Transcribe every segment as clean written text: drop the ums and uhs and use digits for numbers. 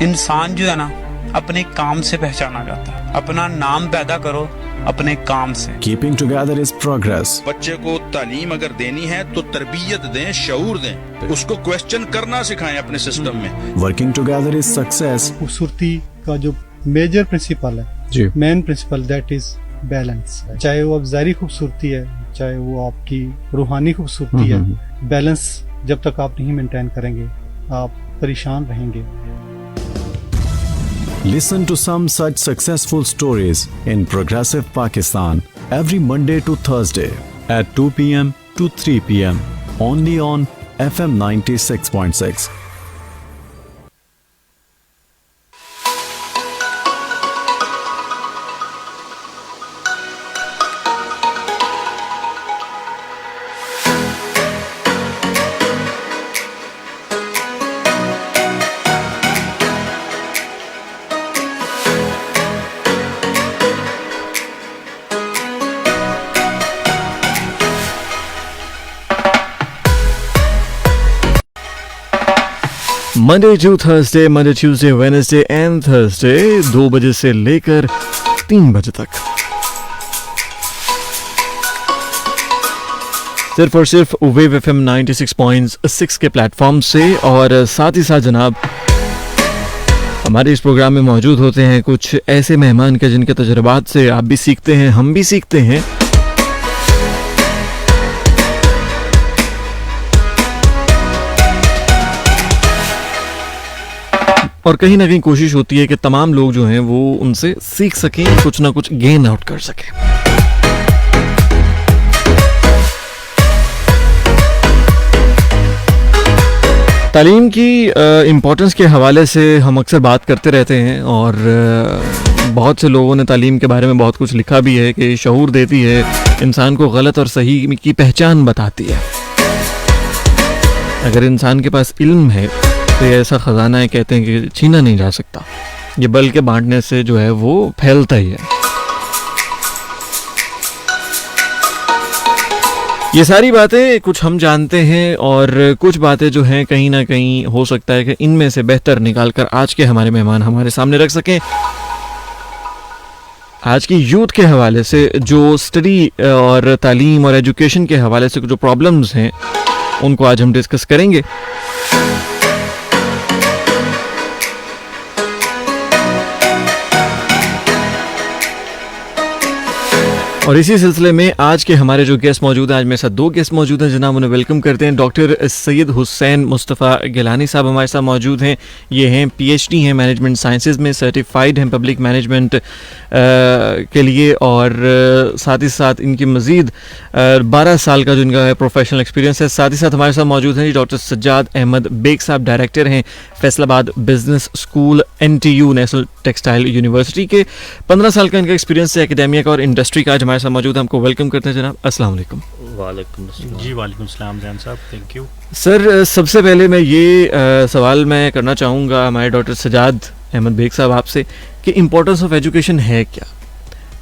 इंसान जो है ना अपने काम से पहचाना जाता है. अपना नाम पैदा करो अपने काम से. Keeping together is progress. बच्चे को तालीम अगर देनी है तो तरबियत दें, शऊर दें, उसको क्वेश्चन करना सिखाएं अपने सिस्टम में. Working together is success. खूबसूरती का जो मेजर प्रिंसिपल है, जी. Main principle, that is balance. चाहे वो अब ज़ाहिरी खूबसूरती है, चाहे वो आपकी रूहानी खूबसूरती है, बैलेंस जब तक आप नहीं मेंटेन करेंगे आप परेशान रहेंगे. Listen to some such successful stories in Progressive Pakistan every Monday to Thursday at 2 p.m. to 3 p.m. only on FM 96.6. Monday to Thursday, Monday Tuesday Wednesday and Thursday 2 बजे से लेकर 3 बजे तक सिर्फ और सिर्फ वेव FM 96.6 के प्लेटफॉर्म से. और साथ ही साथ जनाब हमारे इस प्रोग्राम में मौजूद होते हैं कुछ ऐसे मेहमान के जिनके तजुर्बात से आप भी सीखते हैं, हम भी सीखते हैं. और कहीं ना कहीं कोशिश होती है कि तमाम लोग जो हैं वो उनसे सीख सकें, कुछ ना कुछ गेन आउट कर सकें. तालीम की इम्पोर्टेंस के हवाले से हम अक्सर बात करते रहते हैं और बहुत से लोगों ने तालीम के बारे में बहुत कुछ लिखा भी है कि शऊर देती है, इंसान को गलत और सही की पहचान बताती है. अगर इंसान के पास इल्म है तो ये ऐसा ख़जाना है, कहते हैं कि छीना नहीं जा सकता, ये बल्कि बांटने से जो है वो फैलता ही है. ये सारी बातें कुछ हम जानते हैं और कुछ बातें जो हैं कहीं ना कहीं हो सकता है कि इनमें से बेहतर निकाल कर आज के हमारे मेहमान हमारे सामने रख सकें. आज की यूथ के हवाले से जो स्टडी और तालीम और एजुकेशन के हवाले से जो प्रॉब्लम्स हैं उनको आज हम डिस्कस करेंगे. और इसी सिलसिले में आज के हमारे जो गेस्ट मौजूद हैं, आज मेरे साथ 2 गेस्ट मौजूद हैं जनाब, उन्हें वेलकम करते हैं. डॉक्टर सैयद हुसैन मुस्तफ़ा गिलानी साहब हमारे साथ मौजूद हैं. ये हैं PhD हैं मैनेजमेंट साइंसेज में, सर्टिफाइड हैं पब्लिक मैनेजमेंट के लिए और साथ ही साथ इनकी मज़ीद 12 साल का जो इनका है प्रोफेशनल एक्सपीरियंस है. साथ ही साथ हमारे साथ मौजूद हैं डॉक्टर सज्जाद अहमद बेग साहब, डायरेक्टर हैं Faisalabad business school NTU national textile university के. 15 साल का इनका एक्सपीरियंस है एकेडेमिया का और इंडस्ट्री का. आज हमारे साथ मौजूद, हमको वेलकम करते हैं जनाब. अस्सलाम वालेकुम. वालेकुम अस्सलाम. जी वालेकुम अस्सलाम जैन साहब, थैंक यू. सर सबसे पहले मैं ये सवाल मैं करना चाहूँगा हमारे डॉक्टर सज्जाद अहमद बेग साहब आपसे कि इम्पोर्टेंस ऑफ एजुकेशन है क्या?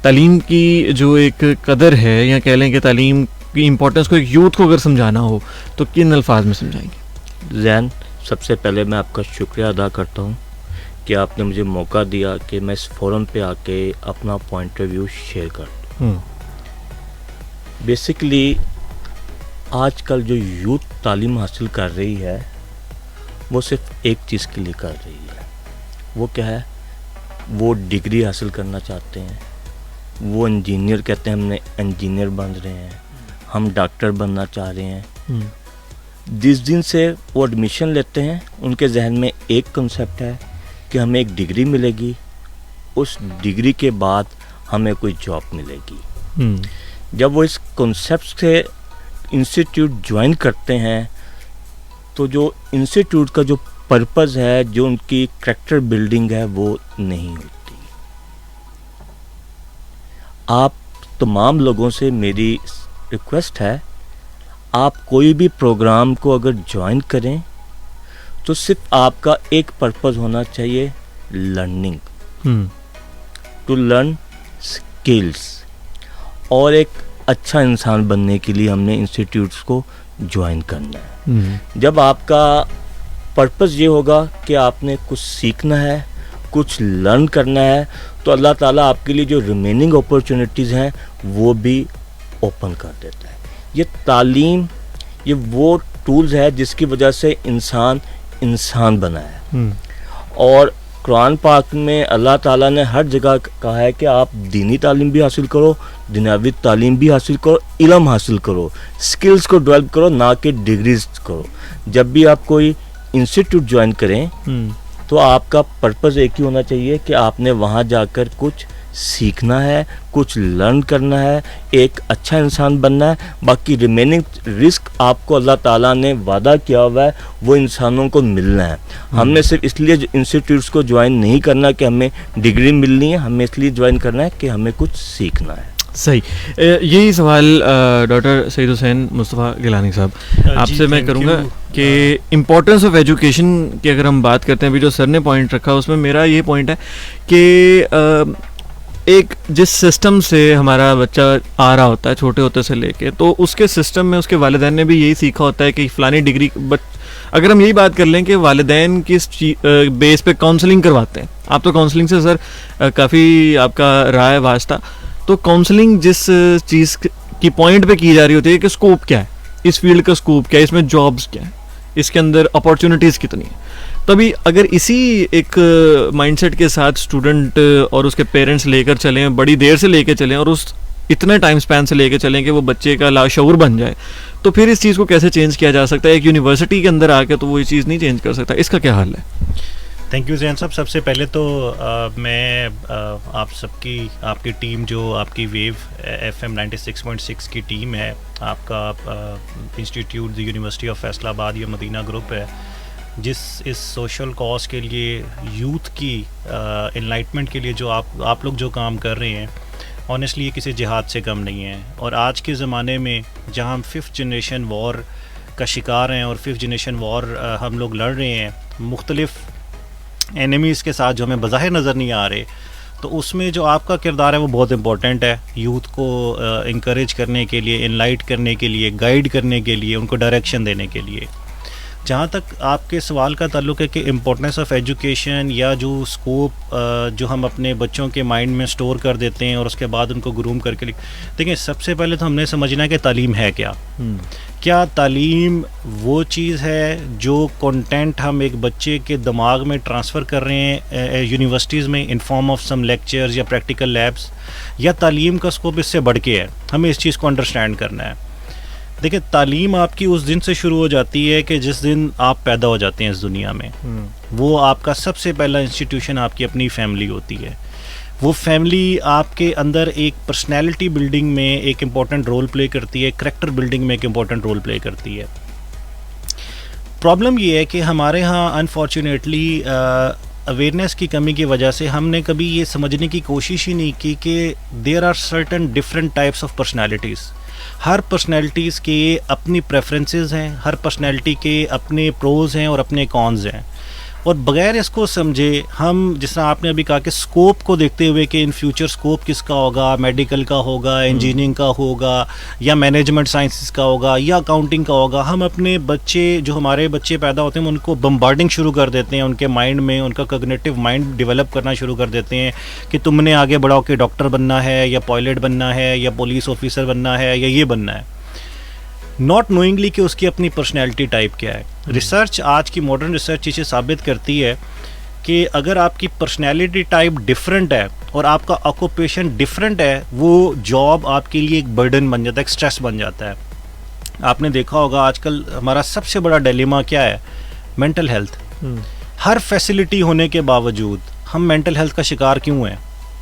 तालीम की जो एक कदर है या कह लें कि तालीम की इम्पोर्टेंस को एक यूथ को अगर समझाना हो तो किन अल्फाज में समझाएंगे? जैन, सबसे पहले मैं आपका शुक्रिया अदा करता हूँ कि आपने मुझे मौका दिया कि मैं इस फोरम पे आके अपना पॉइंट ऑफ व्यू शेयर कर दूँ. बेसिकली आजकल जो यूथ तालीम हासिल कर रही है वो सिर्फ एक चीज़ के लिए कर रही है. वो क्या है? वो डिग्री हासिल करना चाहते हैं, वो इंजीनियर कहते हैं हमने इंजीनियर बन रहे हैं, हम डॉक्टर बनना चाह रहे हैं. जिस दिन से वो एडमिशन लेते हैं उनके जहन में एक कंसेप्ट है कि हमें एक डिग्री मिलेगी, उस डिग्री के बाद हमें कोई जॉब मिलेगी. जब वो इस कॉन्सेप्ट से इंस्टीट्यूट ज्वाइन करते हैं तो जो इंस्टीट्यूट का जो पर्पस है, जो उनकी कैरेक्टर बिल्डिंग है, वो नहीं होती. आप तमाम लोगों से मेरी रिक्वेस्ट है, आप कोई भी प्रोग्राम को अगर ज्वाइन करें तो सिर्फ आपका एक पर्पस होना चाहिए, लर्निंग, टू लर्न स्किल्स. और एक अच्छा इंसान बनने के लिए हमने इंस्टीट्यूट्स को ज्वाइन करना है. जब आपका पर्पस ये होगा कि आपने कुछ सीखना है, कुछ लर्न करना है, तो अल्लाह ताला आपके लिए जो रिमेनिंग अपॉर्चुनिटीज़ हैं वो भी ओपन कर देता है। ये तालीम, ये वो टूल्स है जिसकी वजह से इंसान बना है। और कुरान पाक में अल्लाह ताला ने हर जगह कहा है कि आप दीनी तालीम भी हासिल करो, दुनियावी तालीम भी हासिल करो, इल्म हासिल करो, स्किल्स को डेवलप करो, ना कि डिग्रीज करो। जब भी आप कोई इंस्टीट्यूट ज्वाइन करें तो आपका पर्पस एक ही होना चाहिए कि आपने वहाँ जाकर कुछ सीखना है, कुछ लर्न करना है, एक अच्छा इंसान बनना है। बाकी रिमेनिंग रिस्क आपको अल्लाह ताला ने वादा किया हुआ है, वो इंसानों को मिलना है। हमने सिर्फ इसलिए इंस्टीट्यूट्स को ज्वाइन नहीं करना कि हमें डिग्री मिलनी है, हमें इसलिए ज्वाइन करना है कि हमें कुछ सीखना है। सही, यही सवाल डॉक्टर सईद हुसैन मुस्तफ़ा गिलानी साहब आपसे मैं करूँगा कि इम्पोर्टेंस ऑफ एजुकेशन की अगर हम बात करते हैं, अभी जो सर ने पॉइंट रखा उसमें मेरा ये पॉइंट है कि एक जिस सिस्टम से हमारा बच्चा आ रहा होता है छोटे होते से लेके, तो उसके सिस्टम में उसके वालिदैन ने भी यही सीखा होता है कि फ़लानी डिग्री, बट अगर हम यही बात कर लें कि वालिदैन किस बेस पे काउंसलिंग करवाते हैं, आप तो काउंसलिंग से सर काफ़ी आपका राय वास्ता, तो काउंसलिंग जिस चीज़ की पॉइंट पे की जा रही होती है कि स्कोप क्या है, इस फील्ड का स्कोप क्या है, इसमें जॉब्स क्या है, इसके अंदर अपॉर्चुनिटीज़ कितनी है, तभी अगर इसी एक माइंडसेट के साथ स्टूडेंट और उसके पेरेंट्स लेकर चलें, बड़ी देर से लेकर चलें और उस इतने टाइम स्पैन से लेकर चलें कि वो बच्चे का लाशऊर बन जाए, तो फिर इस चीज़ को कैसे चेंज किया जा सकता है? एक यूनिवर्सिटी के अंदर आके तो वो ये चीज़ नहीं चेंज कर सकता, इसका क्या हाल है? थैंक यू जैन साहब। सबसे पहले तो मैं आप सबकी, आपकी टीम जो आपकी वेव FM 96.6 की टीम है, आपका institute the university of Faisalabad या मदीना ग्रुप है, जिस इस सोशल कॉज के लिए, यूथ की एनलाइटमेंट के लिए जो आप लोग जो काम कर रहे हैं, ऑनेस्टली ये किसी जिहाद से कम नहीं है। और आज के ज़माने में जहाँ हम 5th जनरेशन वॉर का शिकार हैं और 5th जनरेशन वॉर हम लोग लड़ रहे हैं मुख्तलिफ़ एनिमीज़ के साथ जो हमें बज़ाहिर नज़र नहीं आ रहे, तो उसमें जो आपका किरदार है वो बहुत इंपॉर्टेंट है, यूथ को इंकरेज करने के लिए, इनलाइट करने के लिए, गाइड करने के लिए, उनको डायरेक्शन देने के लिए। जहाँ तक आपके सवाल का ताल्लुक है कि इम्पोर्टेंस ऑफ एजुकेशन या जो स्कोप जो हम अपने बच्चों के माइंड में स्टोर कर देते हैं और उसके बाद उनको ग्रूम करके देखिए, सबसे पहले तो हमने समझना है कि तालीम है क्या। क्या तालीम वो चीज़ है जो कंटेंट हम एक बच्चे के दिमाग में ट्रांसफ़र कर रहे हैं यूनिवर्सिटीज़ में in form of some lectures या प्रैक्टिकल लैब्स, या तालीम का स्कोप इससे बढ़ के है? हमें इस चीज़ को अंडरस्टैंड करना है। देखिए, तालीम आपकी उस दिन से शुरू हो जाती है कि जिस दिन आप पैदा हो जाते हैं इस दुनिया में। वो आपका सबसे पहला इंस्टीट्यूशन आपकी अपनी फैमिली होती है। वो फैमिली आपके अंदर एक पर्सनैलिटी बिल्डिंग में एक इम्पॉर्टेंट रोल प्ले करती है, करैक्टर बिल्डिंग में एक इम्पॉर्टेंट रोल प्ले करती है। प्रॉब्लम ये है कि हमारे यहाँ अनफॉर्चुनेटली अवेयरनेस की कमी की वजह से हमने कभी ये समझने की कोशिश ही नहीं की कि there are certain different types of personalities. हर पर्सनैलिटीज़ के अपनी प्रेफरेंसेस हैं, हर पर्सनैलिटी के अपने प्रोज हैं और अपने कॉन्स हैं, और बगैर इसको समझे हम, जिस तरह आपने अभी कहा कि स्कोप को देखते हुए कि इन फ्यूचर स्कोप किसका होगा, मेडिकल का होगा, इंजीनियरिंग का होगा, या मैनेजमेंट साइंसेस का होगा, या अकाउंटिंग का होगा, हम अपने बच्चे, जो हमारे बच्चे पैदा होते हैं, उनको बम्बार्डिंग शुरू कर देते हैं, उनके माइंड में उनका कॉग्निटिव माइंड डेवलप करना शुरू कर देते हैं कि तुमने आगे बढ़ा होकर डॉक्टर बनना है, या पायलट बनना है, या पुलिस ऑफिसर बनना है, या ये बनना है, नॉट नोइंगली कि उसकी अपनी पर्सनैलिटी टाइप क्या है। रिसर्च, आज की मॉडर्न रिसर्च इसे साबित करती है कि अगर आपकी पर्सनैलिटी टाइप डिफरेंट है और आपका ऑक्यूपेशन डिफरेंट है, वो जॉब आपके लिए एक बर्डन बन जाता है, एक स्ट्रेस बन जाता है। आपने देखा होगा आजकल हमारा सबसे बड़ा डिलेमा क्या है? Mental health. हर फैसिलिटी होने के बावजूद हम मेंटल हेल्थ का शिकार क्यों हैं?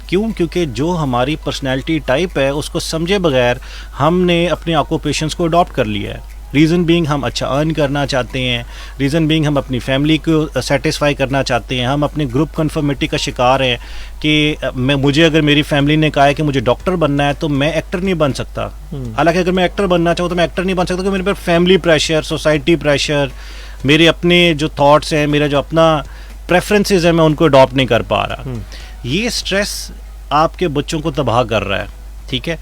क्यों? क्योंकि जो हमारी पर्सनैलिटी टाइप है उसको समझे बगैर हमने अपने ऑक्यूपेशंस को अडॉप्ट कर लिया है। रीज़न बीइंग हम अच्छा अर्न करना चाहते हैं, रीज़न बीइंग हम अपनी फैमिली को सेटिस्फाई करना चाहते हैं, हम अपने ग्रुप कन्फर्मिटी का शिकार हैं कि मुझे अगर मेरी फैमिली ने कहा है कि मुझे डॉक्टर बनना है तो मैं एक्टर नहीं बन सकता। हालांकि अगर मैं एक्टर बनना चाहूँ तो मैं एक्टर नहीं बन सकता, क्योंकि मेरे पर फैमिली प्रेशर, सोसाइटी प्रेशर, मेरे अपने जो थाट्स हैं, मेरा जो अपना प्रेफरेंसेस है, मैं उनको अडॉप्ट नहीं कर पा रहा। ये स्ट्रेस आपके बच्चों को तबाह कर रहा है। ठीक है,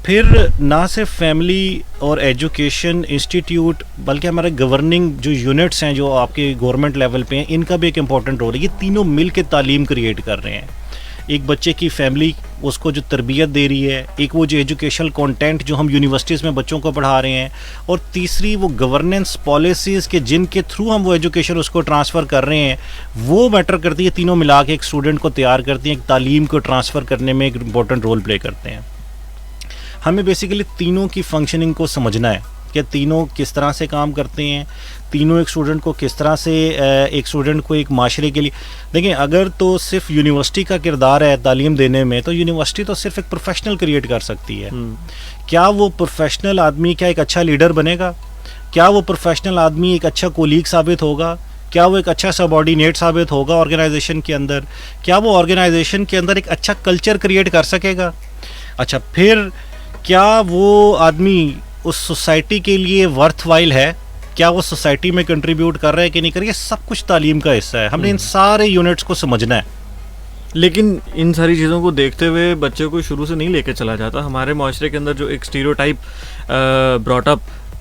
फिर ना सिर्फ फैमिली और एजुकेशन इंस्टीट्यूट बल्कि हमारे गवर्निंग जो यूनिट्स हैं जो आपके गवर्नमेंट लेवल पे हैं, इनका भी एक इम्पॉर्टेंट रोल है। ये तीनों मिल के तालीम क्रिएट कर रहे हैं। एक बच्चे की फैमिली उसको जो तरबियत दे रही है, एक वो जो एजुकेशनल कंटेंट जो हम यूनिवर्सिटीज़ में बच्चों को पढ़ा रहे हैं, और तीसरी वो गवर्नेंस पॉलिसीज़ के जिनके थ्रू हम वो एजुकेशन उसको ट्रांसफ़र कर रहे हैं, वो मैटर करती है। तीनों मिला के एक स्टूडेंट को तैयार करती हैं, एक तालीम को ट्रांसफ़र करने में एक इम्पॉर्टेंट रोल प्ले करते हैं। हमें बेसिकली तीनों की फंक्शनिंग को समझना है कि तीनों किस तरह से काम करते हैं, तीनों एक स्टूडेंट को किस तरह से एक स्टूडेंट को एक माशरे के लिए देखें। अगर तो सिर्फ यूनिवर्सिटी का किरदार है तालीम देने में, तो यूनिवर्सिटी तो सिर्फ एक प्रोफेशनल क्रिएट कर सकती है। क्या वो प्रोफेशनल आदमी क्या एक अच्छा लीडर बनेगा? क्या वो प्रोफेशनल आदमी एक अच्छा कोलीग साबित होगा? क्या वो एक अच्छा सबॉर्डिनेट साबित होगा ऑर्गेनाइजेशन के अंदर? क्या वो ऑर्गेनाइजेशन के अंदर एक अच्छा कल्चर क्रिएट कर सकेगा? अच्छा, फिर क्या वो आदमी उस सोसाइटी के लिए वर्थ वाइल है? क्या वो सोसाइटी में कंट्रीब्यूट कर रहा है कि नहीं कर रही है? सब कुछ तालीम का हिस्सा है। हमने इन सारे यूनिट्स को समझना है। लेकिन इन सारी चीज़ों को देखते हुए बच्चे को शुरू से नहीं लेके चला जाता। हमारे माशरे के अंदर जो एक स्टीरियोटाइप ब्रॉटअप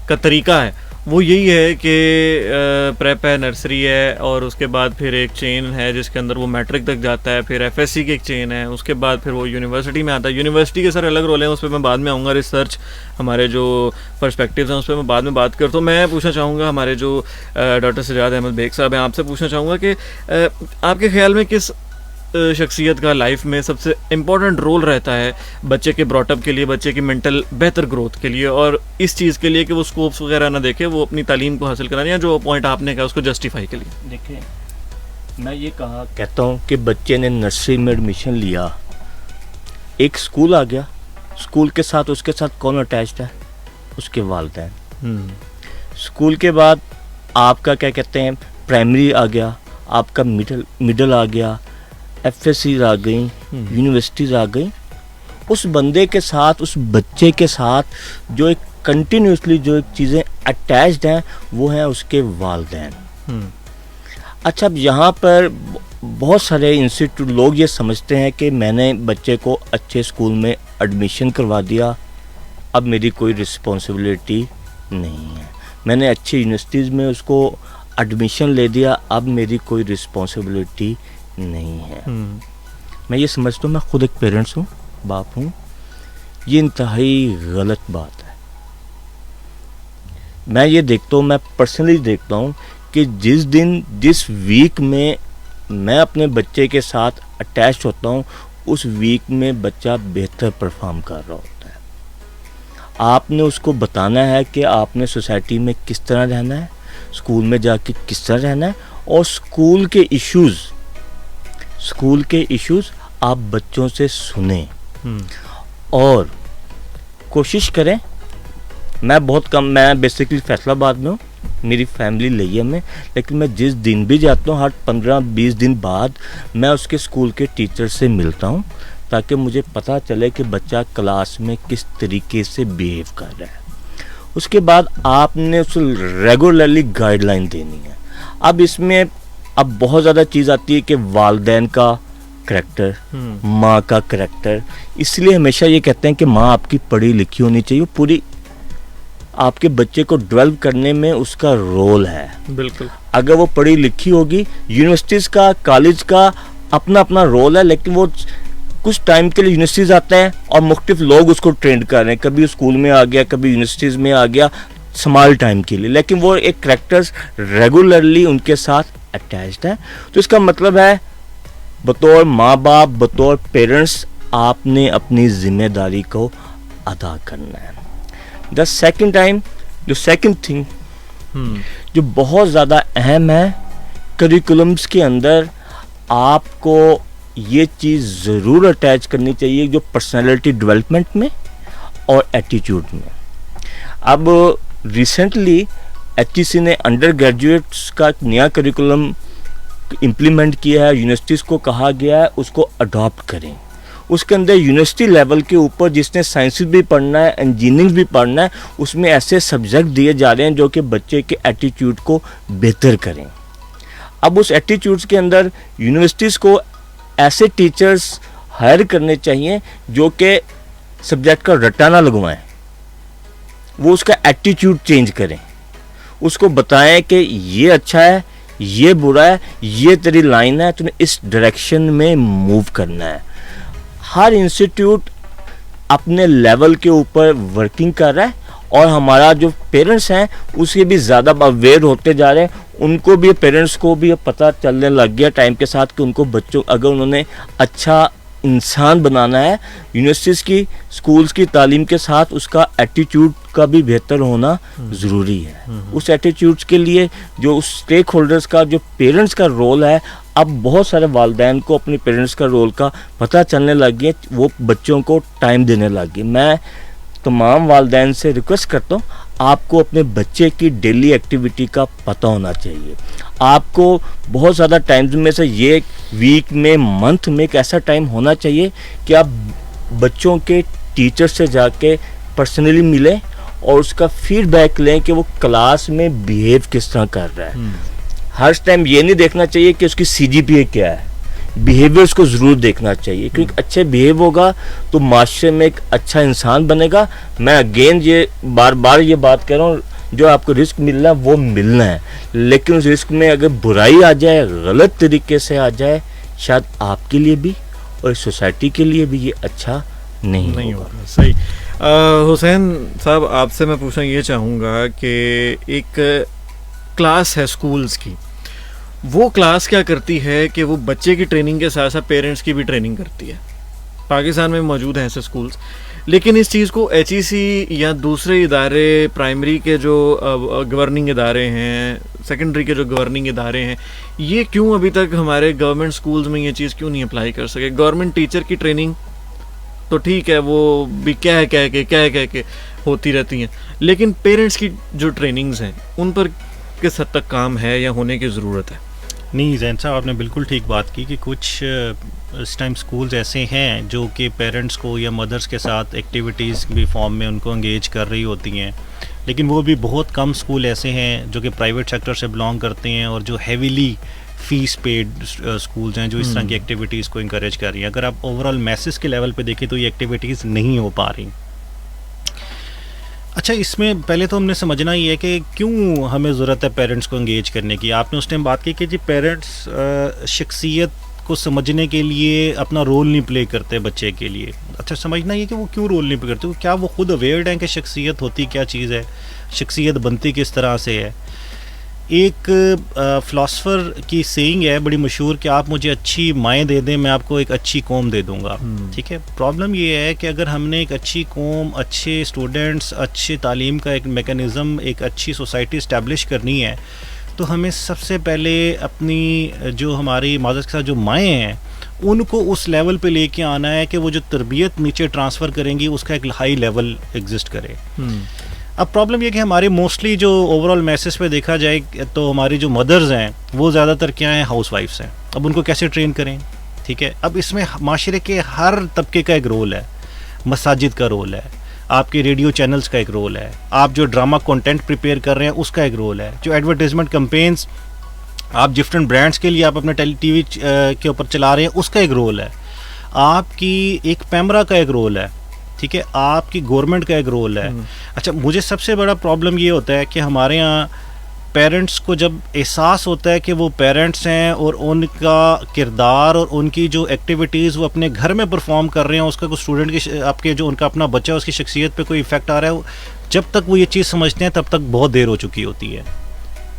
का तरीका है वो यही है कि प्रेप है, नर्सरी है, और उसके बाद फिर एक चेन है जिसके अंदर वो मैट्रिक तक जाता है, फिर एफएससी की एक चेन है, उसके बाद फिर वो यूनिवर्सिटी में आता है। यूनिवर्सिटी के सर अलग रोल हैं, उस पर मैं बाद में आऊँगा। रिसर्च हमारे जो पर्सपेक्टिव्स हैं उस पर मैं बाद में बात करता हूँ। मैं पूछना चाहूँगा हमारे जो डॉक्टर सजाद अहमद बेग साहब हैं, आपसे पूछना चाहूँगा कि आपके ख्याल में किस शख्सियत का लाइफ में सबसे इम्पोर्टेंट रोल रहता है बच्चे के ब्रॉटअप के लिए, बच्चे की मेंटल बेहतर ग्रोथ के लिए, और इस चीज़ के लिए कि वो स्कोप्स वगैरह ना देखे, वो अपनी तालीम को हासिल कराने, या जो पॉइंट आपने कहा उसको जस्टिफाई के लिए? देखिए, मैं ये कहता हूँ कि बच्चे ने नर्सरी में एडमिशन लिया, एक स्कूल आ गया, स्कूल के साथ उसके साथ कौन अटैच्ड है? उसके वालिदैन। स्कूल के बाद आपका क्या कहते हैं प्राइमरी आ गया, आपका मिडल आ गया, एफएससी आ गई, यूनिवर्सिटीज़ आ गई। उस बंदे के साथ, उस बच्चे के साथ जो एक कंटिन्यूसली जो एक चीज़ें अटैच्ड हैं वो हैं उसके वालिदैन। अच्छा, अब यहाँ पर बहुत सारे इंस्टीट्यूट लोग ये समझते हैं कि मैंने बच्चे को अच्छे स्कूल में एडमिशन करवा दिया, अब मेरी कोई रिस्पॉन्सिबिलिटी नहीं है। मैंने अच्छी यूनिवर्सिटीज़ में उसको एडमिशन ले दिया, अब मेरी कोई रिस्पॉन्सिबिलिटी नहीं है। मैं ये समझता हूँ, मैं खुद एक पेरेंट्स हूँ, बाप हूँ, ये इंतहाई गलत बात है। मैं ये देखता हूँ, मैं पर्सनली देखता हूँ कि जिस वीक में मैं अपने बच्चे के साथ अटैच होता हूँ, उस वीक में बच्चा बेहतर परफॉर्म कर रहा होता है। आपने उसको बताना है कि आपने सोसाइटी में किस तरह रहना है, स्कूल में जाके किस तरह रहना है, और स्कूल के इश्यूज आप बच्चों से सुने और कोशिश करें। मैं बेसिकली फैसलाबाद में हूँ, मेरी फैमिली लई है में, लेकिन मैं जिस दिन भी जाता हूँ हर 15-20 दिन बाद मैं उसके स्कूल के टीचर से मिलता हूँ, ताकि मुझे पता चले कि बच्चा क्लास में किस तरीके से बिहेव कर रहा है। उसके बाद आपने उसे रेगुलरली गाइडलाइन देनी है। अब इसमें बहुत ज़्यादा चीज़ आती है कि वालिदैन का करैक्टर, माँ का करैक्टर। इसलिए हमेशा ये कहते हैं कि माँ आपकी पढ़ी लिखी होनी चाहिए, पूरी आपके बच्चे को डेवलप करने में उसका रोल है। बिल्कुल। अगर वो पढ़ी लिखी होगी, यूनिवर्सिटीज़ का, कॉलेज का अपना अपना रोल है, लेकिन वो कुछ टाइम के लिए यूनिवर्सिटीज़ आता है और मुख्तलिफ लोग उसको ट्रेंड कर रहे हैं, कभी स्कूल में आ गया, कभी यूनिवर्सिटीज़ में आ गया, स्मॉल टाइम के लिए, लेकिन वो एक करैक्टर्स रेगुलरली उनके साथ अटैच्ड है। तो इसका मतलब है बतौर माँ बाप, बतौर पेरेंट्स, आपने अपनी जिम्मेदारी को अदा करना है। द सेकंड थिंग जो बहुत ज़्यादा अहम है, करिकुलम्स के अंदर आपको ये चीज़ ज़रूर अटैच करनी चाहिए, जो पर्सनालिटी डेवलपमेंट में और एटीट्यूड में। अब रिसेंटली HEC ने अंडर ग्रेजुएट्स का एक नया करिकुलम इम्प्लीमेंट किया है, यूनिवर्सिटीज़ को कहा गया है उसको अडॉप्ट करें। उसके अंदर यूनिवर्सिटी लेवल के ऊपर जिसने साइंसेस भी पढ़ना है, इंजीनियरिंग भी पढ़ना है, उसमें ऐसे सब्जेक्ट दिए जा रहे हैं जो कि बच्चे के एटीट्यूड को बेहतर करें। अब उस एटीट्यूड्स के अंदर यूनिवर्सिटीज़ को ऐसे टीचर्स हायर करने चाहिए जो कि सब्जेक्ट का रट्टा ना लगवाएं, वो उसका एटीट्यूड चेंज करें, उसको बताएं कि ये अच्छा है, ये बुरा है, ये तेरी लाइन है, तुम्हें इस डायरेक्शन में मूव करना है। हर इंस्टीट्यूट अपने लेवल के ऊपर वर्किंग कर रहा है और हमारा जो पेरेंट्स हैं उसके भी ज़्यादा अवेयर होते जा रहे हैं। उनको भी, पेरेंट्स को भी पता चलने लग गया टाइम के साथ कि उनको बच्चों, अगर उन्होंने अच्छा इंसान बनाना है, यूनिवर्सिटीज़ की, स्कूल्स की तालीम के साथ उसका एटीट्यूड का भी बेहतर होना ज़रूरी है। उस एटीट्यूड्स के लिए जो उस स्टेक होल्डर्स का, जो पेरेंट्स का रोल है, अब बहुत सारे वालिदैन को अपने पेरेंट्स का रोल का पता चलने लग गया, वो बच्चों को टाइम देने लग गए। मैं तमाम वालिदैन से रिक्वेस्ट करता हूँ, आपको अपने बच्चे की डेली एक्टिविटी का पता होना चाहिए। आपको बहुत ज़्यादा टाइम में से ये वीक में, मंथ में एक ऐसा टाइम होना चाहिए कि आप बच्चों के टीचर से जाके पर्सनली मिलें और उसका फीडबैक लें कि वो क्लास में बिहेव किस तरह कर रहा है। हर टाइम ये नहीं देखना चाहिए कि उसकी CGPA क्या है, बिहेवियर्स को ज़रूर देखना चाहिए, क्योंकि अच्छे बिहेव होगा तो माशरे में एक अच्छा इंसान बनेगा। मैं अगेन ये बार बार ये बात कह रहा हूँ, जो आपको रिस्क मिलना है वो मिलना है, लेकिन उस रिस्क में अगर बुराई आ जाए, गलत तरीके से आ जाए, शायद आपके लिए भी और सोसाइटी के लिए भी ये अच्छा नहीं होगा। सही। हुसैन साहब, आपसे मैं पूछना ये चाहूँगा कि एक क्लास है स्कूल्स की, वो क्लास क्या करती है कि वो बच्चे की ट्रेनिंग के साथ साथ पेरेंट्स की भी ट्रेनिंग करती है। पाकिस्तान में मौजूद हैं ऐसे स्कूल्स, लेकिन इस चीज़ को HEC या दूसरे इदारे, प्राइमरी के जो गवर्निंग इदारे हैं, सेकेंडरी के जो गवर्निंग इदारे हैं, ये क्यों अभी तक हमारे गवर्नमेंट स्कूल्स में ये चीज़ क्यों नहीं अप्लाई कर सके? गवर्नमेंट टीचर की ट्रेनिंग तो ठीक है, वो भी कह के होती रहती हैं, लेकिन पेरेंट्स की जो ट्रेनिंग्स हैं उन पर किस हद तक काम है या होने की ज़रूरत है? नहीं, जैन साहब आपने बिल्कुल ठीक बात की कि कुछ इस टाइम स्कूल्स ऐसे हैं जो कि पेरेंट्स को या मदर्स के साथ एक्टिविटीज़ भी फॉर्म में उनको एंगेज कर रही होती हैं, लेकिन वो भी बहुत कम स्कूल ऐसे हैं जो कि प्राइवेट सेक्टर से बिलोंग करते हैं और जो हेविली फीस पेड स्कूल्स हैं जो इस तरह की एक्टिविटीज़ को इंकरेज कर रही हैं। अगर आप ओवरऑल मैसेज के लेवल पे देखें तो ये एक्टिविटीज़ नहीं हो पा रही। अच्छा, इसमें पहले तो हमने समझना ही है कि क्यों हमें ज़रूरत है पेरेंट्स को एंगेज करने की। आपने उस टाइम बात की कि जी पेरेंट्स शख्सियत को समझने के लिए अपना रोल नहीं प्ले करते बच्चे के लिए। अच्छा, समझना ये कि वो क्यों रोल नहीं प्ले करते, क्या वो खुद अवेयर्ड हैं कि शख्सियत होती क्या चीज़ है, शख्सियत बनती किस तरह से है। एक फ़िलासफ़र की सेइंग है बड़ी मशहूर कि आप मुझे अच्छी माएँ दे दें, मैं आपको एक अच्छी कौम दे दूँगा। ठीक है, प्रॉब्लम ये है कि अगर हमने एक अच्छी कौम, अच्छे स्टूडेंट्स, अच्छी तालीम का एक मेकनिज़म, एक अच्छी सोसाइटी इस्टेब्लिश करनी है, तो हमें सबसे पहले अपनी जो हमारी माज़रत के साथ जो माएँ हैं उनको उस लेवल पे लेके आना है कि वो जो तरबियत नीचे ट्रांसफ़र करेंगी उसका एक हाई लेवल एग्जिस्ट करे। अब प्रॉब्लम ये कि हमारे मोस्टली जो ओवरऑल मैसेज पे देखा जाए तो हमारी जो मदर्स हैं वो ज़्यादातर क्या हैं, हाउस वाइफ्स हैं। अब उनको कैसे ट्रेन करें? ठीक है, अब इसमें माशरे के हर तबके का एक रोल है, मसाजिद का रोल है, आपके रेडियो चैनल्स का एक रोल है, आप जो ड्रामा कंटेंट प्रिपेयर कर रहे हैं उसका एक रोल है, जो एडवर्टाइजमेंट कैंपेन्स आप डिफरेंट ब्रांड्स के लिए आप अपने टीवी के ऊपर चला रहे हैं उसका एक रोल है, आपकी एक पैमरा का एक रोल है, ठीक है, आपकी गवर्नमेंट का एक रोल है। अच्छा, मुझे सबसे बड़ा प्रॉब्लम ये होता है कि हमारे यहाँ पेरेंट्स को जब एहसास होता है कि वो पेरेंट्स हैं और उनका किरदार और उनकी जो एक्टिविटीज़ वो अपने घर में परफॉर्म कर रहे हैं उसका कोई स्टूडेंट की, आपके जो उनका अपना बच्चा है उसकी शख्सियत पे कोई इफेक्ट आ रहा है, जब तक वो ये चीज़ समझते हैं तब तक बहुत देर हो चुकी होती है।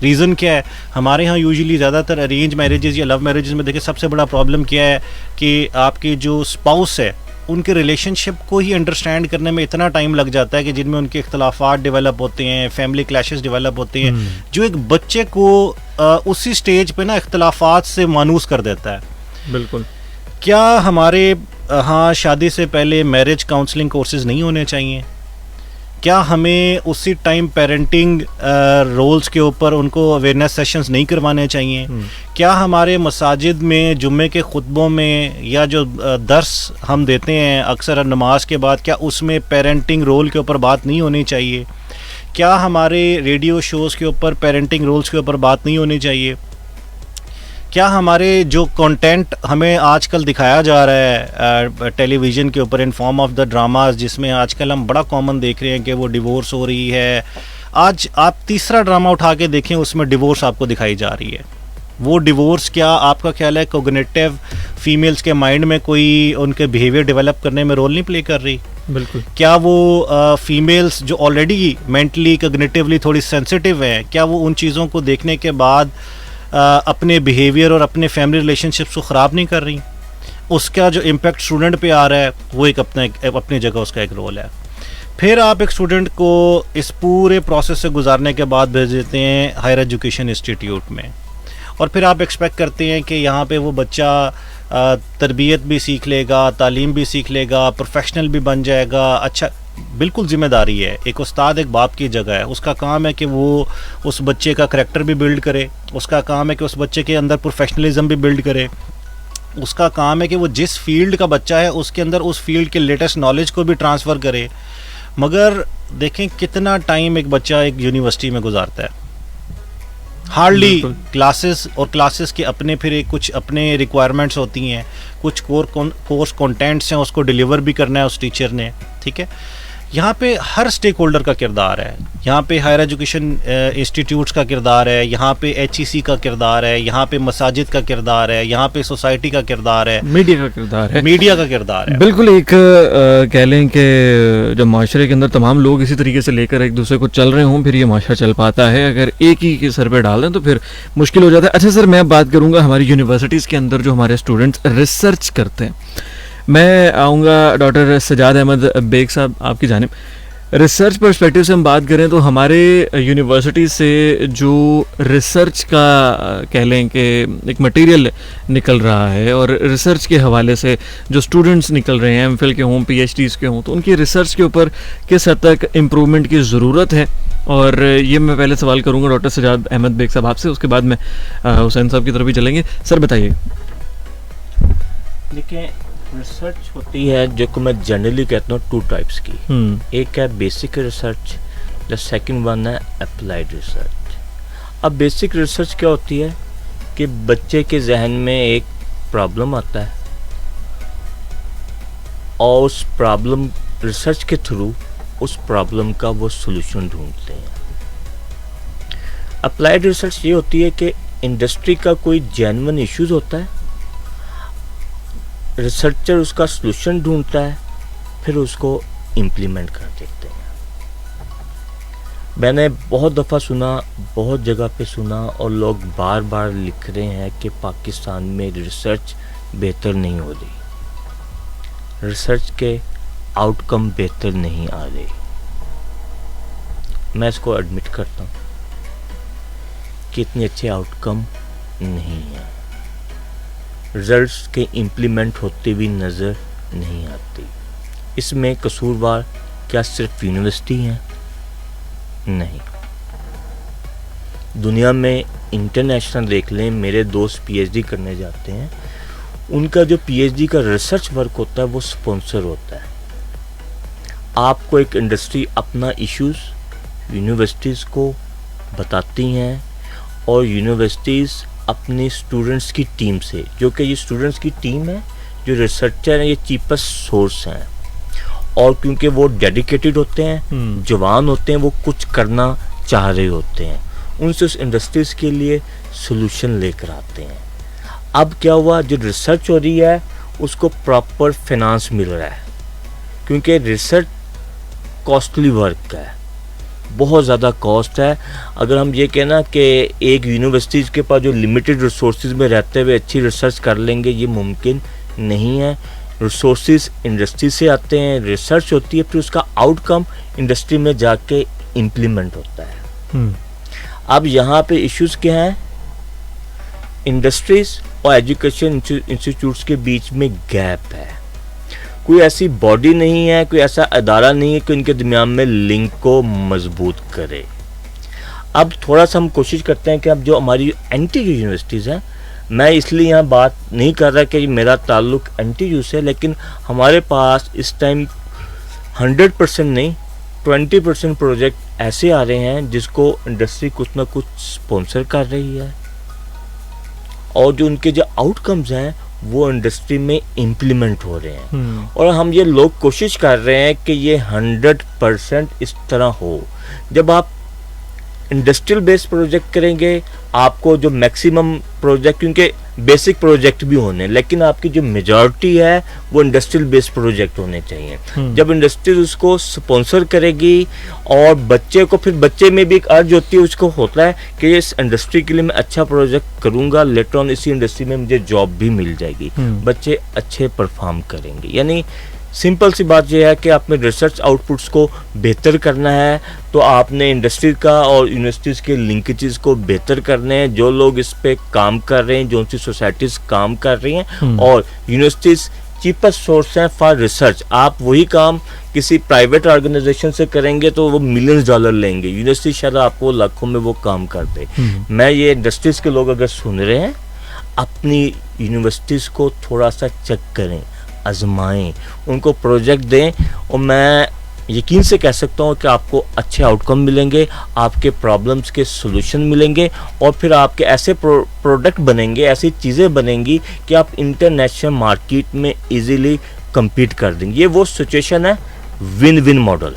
रीज़न क्या है? हमारे यहाँ यूजुअली ज़्यादातर अरेंज मैरिजेज़ या लव मैरिजेज़ में देखिए सबसे बड़ा प्रॉब्लम क्या है कि आपके जो स्पाउस है उनके रिलेशनशिप को ही अंडरस्टैंड करने में इतना टाइम लग जाता है कि जिनमें उनके इख्तलाफात डेवलप होते हैं, फैमिली क्लैशेस डेवलप होते हैं, जो एक बच्चे को उसी स्टेज पे ना इख्तलाफात से मानूस कर देता है। बिल्कुल। क्या हमारे यहाँ शादी से पहले मैरिज काउंसलिंग कोर्सेज नहीं होने चाहिए? क्या हमें उसी टाइम पेरेंटिंग रोल्स के ऊपर उनको अवेयरनेस सेशंस नहीं करवाने चाहिए? क्या हमारे मसाजिद में जुम्मे के खुतबों में या जो दर्स हम देते हैं अक्सर नमाज के बाद, क्या उसमें पेरेंटिंग रोल के ऊपर बात नहीं होनी चाहिए? क्या हमारे रेडियो शोज़ के ऊपर पेरेंटिंग रोल्स के ऊपर बात नहीं होनी चाहिए? کیا ہمارے جو کنٹینٹ ہمیں آج کل دکھایا جا رہا ہے ٹیلی ویژن کے اوپر in form of the dramas, جس میں آج کل ہم بڑا کامن دیکھ رہے ہیں کہ وہ ڈیورس ہو رہی ہے. آج آپ تیسرا ڈرامہ اٹھا کے دیکھیں اس میں ڈیورس آپ کو دکھائی جا رہی ہے. وہ ڈیورس کیا آپ کا خیال ہے کوگنیٹیو فیمیلز کے مائنڈ میں کوئی ان کے بیہیویئر ڈیولپ کرنے میں رول نہیں پلے کر رہی؟ بالکل. کیا وہ فیمیلز جو آلریڈی مینٹلی کوگنیٹیولی تھوڑی سینسٹیو ہیں، کیا وہ ان چیزوں کو دیکھنے کے بعد اپنے بیہیویئر اور اپنے فیملی ریلیشن شپس کو خراب نہیں کر رہی؟ اس کا جو امپیکٹ اسٹوڈنٹ پہ آ رہا ہے وہ ایک اپنی جگہ اس کا ایک رول ہے. پھر آپ ایک اسٹوڈنٹ کو اس پورے پروسیس سے گزارنے کے بعد بھیج دیتے ہیں ہائر ایجوکیشن انسٹیٹیوٹ میں، اور پھر آپ ایکسپیکٹ کرتے ہیں کہ یہاں پہ وہ بچہ تربیت بھی سیکھ لے گا، تعلیم بھی سیکھ لے گا، پروفیشنل بھی بن جائے گا. اچھا، بالکل ذمہ داری ہے، ایک استاد ایک باپ کی جگہ ہے، اس کا کام ہے کہ وہ اس بچے کا کریکٹر بھی بلڈ کرے، اس کا کام ہے کہ اس بچے کے اندر پروفیشنلزم بھی بلڈ کرے، اس کا کام ہے کہ وہ جس فیلڈ کا بچہ ہے اس کے اندر اس فیلڈ کے لیٹسٹ نالج کو بھی ٹرانسفر کرے. مگر دیکھیں کتنا ٹائم ایک بچہ ایک یونیورسٹی میں گزارتا ہے، ہارڈلی کلاسز، اور کلاسز کے اپنے پھر کچھ اپنے ریکوائرمنٹس ہوتی ہیں، کچھ کورس کنٹینٹس ہیں اس کو ڈیلیور بھی کرنا ہے اس ٹیچر نے. ٹھیک ہے، یہاں پہ ہر سٹیک ہولڈر کا کردار ہے، یہاں پہ ہائر ایجوکیشن انسٹیٹیوٹس کا کردار ہے، یہاں پہ ایچ ای سی کا کردار ہے، یہاں پہ مساجد کا کردار ہے، یہاں پہ سوسائٹی کا کردار ہے، میڈیا کا کردار ہے، میڈیا کا کردار ہے. بالکل. ایک کہہ لیں کہ جب معاشرے کے اندر تمام لوگ اسی طریقے سے لے کر ایک دوسرے کو چل رہے ہوں پھر یہ معاشرہ چل پاتا ہے. اگر ایک ہی کے سر پہ ڈال دیں تو پھر مشکل ہو جاتا ہے. اچھا سر، میں اب بات کروں گا ہماری یونیورسٹیز کے اندر جو ہمارے اسٹوڈنٹس ریسرچ کرتے ہیں. میں آؤں گا ڈاکٹر سجاد احمد بیگ صاحب آپ کی جانب. ریسرچ پرسپیکٹیو سے ہم بات کریں تو ہمارے یونیورسٹی سے جو ریسرچ کا کہہ لیں کہ ایک مٹیریل نکل رہا ہے اور ریسرچ کے حوالے سے جو اسٹوڈنٹس نکل رہے ہیں ایم فل کے ہوں پی ایچ ڈیز کے ہوں تو ان کی ریسرچ کے اوپر کس حد تک امپرومنٹ کی ضرورت ہے؟ اور یہ میں پہلے سوال کروں گا ڈاکٹر سجاد احمد بیگ صاحب آپ سے، اس کے بعد میں حسین صاحب کی طرف بھی چلیں گے. سر بتائیے. دیکھیں ریسرچ ہوتی ہے جو کہ میں جنرلی کہتا ہوں 2 ٹائپس کی. ایک ہے بیسک ریسرچ، جو سیکنڈ ون ہے اپلائیڈ ریسرچ. اب بیسک ریسرچ کیا ہوتی ہے کہ بچے کے ذہن میں ایک پرابلم آتا ہے اور اس پرابلم ریسرچ کے تھرو اس پرابلم کا وہ سولوشن ڈھونڈتے ہیں. اپلائیڈ ریسرچ یہ ہوتی ہے کہ انڈسٹری کا کوئی جینون ایشوز ہوتا ہے، ریسرچر اس کا سلوشن ڈھونڈتا ہے، پھر اس کو امپلیمنٹ کر دیتے ہیں. میں نے بہت دفعہ سنا، بہت جگہ پہ سنا، اور لوگ بار بار لکھ رہے ہیں کہ پاکستان میں ریسرچ بہتر نہیں ہو رہی، ریسرچ کے آؤٹ کم بہتر نہیں آ رہے. میں اس کو ایڈمٹ کرتا ہوں کہ اتنے اچھے آؤٹ کم نہیں ہیں، رزلٹس کے امپلیمنٹ ہوتے بھی نظر نہیں آتی. اس میں قصوروار کیا صرف یونیورسٹی ہیں؟ نہیں. دنیا میں انٹرنیشنل دیکھ لیں، میرے دوست پی ایچ ڈی کرنے جاتے ہیں، ان کا جو پی ایچ ڈی کا ریسرچ ورک ہوتا ہے وہ سپانسر ہوتا ہے. آپ کو ایک انڈسٹری اپنا ایشوز یونیورسٹیز کو بتاتی ہیں اور یونیورسٹیز اپنی اسٹوڈنٹس کی ٹیم سے، جو کہ یہ اسٹوڈنٹس کی ٹیم ہے، جو ریسرچر ہیں، یہ چیپسٹ سورس ہیں. اور کیونکہ وہ ڈیڈیکیٹڈ ہوتے ہیں، جوان ہوتے ہیں، وہ کچھ کرنا چاہ رہے ہوتے ہیں، ان سے اس انڈسٹریز کے لیے سولوشن لے کر آتے ہیں. اب کیا ہوا، جو ریسرچ ہو رہی ہے اس کو پراپر فائنانس مل رہا ہے، کیونکہ ریسرچ کاسٹلی ورک ہے، بہت زیادہ کاسٹ ہے. اگر ہم یہ کہنا کہ ایک یونیورسٹیز کے پاس جو لمیٹڈ ریسورسز میں رہتے ہوئے اچھی ریسرچ کر لیں گے، یہ ممکن نہیں ہے. ریسورسز انڈسٹری سے آتے ہیں، ریسرچ ہوتی ہے، پھر اس کا آؤٹ کم انڈسٹری میں جا کے امپلیمنٹ ہوتا ہے. اب یہاں پہ ایشوز کیا ہیں؟ انڈسٹریز اور ایجوکیشن انسٹیٹیوٹس کے بیچ میں گیپ ہے. کوئی ایسی باڈی نہیں ہے، کوئی ایسا ادارہ نہیں ہے کہ ان کے درمیان میں لنک کو مضبوط کرے. اب تھوڑا سا ہم کوشش کرتے ہیں کہ اب جو ہماری اینٹی یو یونیورسٹیز ہیں، میں اس لیے یہاں بات نہیں کر رہا کہ میرا تعلق اینٹی یو سے، لیکن ہمارے پاس اس ٹائم 100% نہیں 20% پروجیکٹ ایسے آ رہے ہیں جس کو انڈسٹری کچھ نہ کچھ سپانسر کر رہی ہے اور جو ان کے جو آؤٹ کمز ہیں وہ انڈسٹری میں امپلیمنٹ ہو رہے ہیں. اور ہم یہ لوگ کوشش کر رہے ہیں کہ یہ 100% اس طرح ہو. جب آپ انڈسٹریل بیس پروجیکٹ کریں گے آپ کو جو میکسیمم پروجیکٹ, کیونکہ بیسک پروجیکٹ بھی ہونے, لیکن آپ کی جو میجورٹی ہے وہ انڈسٹریل بیس پروجیکٹ ہونے چاہیے. جب انڈسٹری اس کو سپانسر کرے گی اور بچے کو, پھر بچے میں بھی ایک ارج ہوتی ہے, اس کو ہوتا ہے کہ اس انڈسٹری کے لیے میں اچھا پروجیکٹ کروں گا, لیٹر آن اسی انڈسٹری میں مجھے جاب بھی مل جائے گی, بچے اچھے پرفارم کریں گے. یعنی سمپل سی بات یہ ہے کہ آپ نے ریسرچ آؤٹ پٹس کو بہتر کرنا ہے تو آپ نے انڈسٹری کا اور یونیورسٹیز کے لنکیجز کو بہتر کرنے ہیں. جو لوگ اس پہ کام کر رہے ہیں, جو سی سوسائٹیز کام کر رہی ہیں, اور یونیورسٹیز چیپسٹ سورس ہیں فار ریسرچ. آپ وہی کام کسی پرائیویٹ آرگنائزیشن سے کریں گے تو وہ $ملینز لیں گے, یونیورسٹی شاید آپ کو لاکھوں میں وہ کام کر دے. میں یہ انڈسٹریز کے لوگ اگر سن رہے ہیں, اپنی یونیورسٹیز کو تھوڑا سا چیک کریں, آزمائیں, ان کو پروجیکٹ دیں, اور میں یقین سے کہہ سکتا ہوں کہ آپ کو اچھے آؤٹ کم ملیں گے, آپ کے پرابلمس کے سولوشن ملیں گے, اور پھر آپ کے ایسے پروڈکٹ بنیں گے, ایسی چیزیں بنیں گی کہ آپ انٹرنیشنل مارکیٹ میں ایزیلی کمپیٹ کر دیں گے. یہ وہ سچویشن ہے ون ون ماڈل.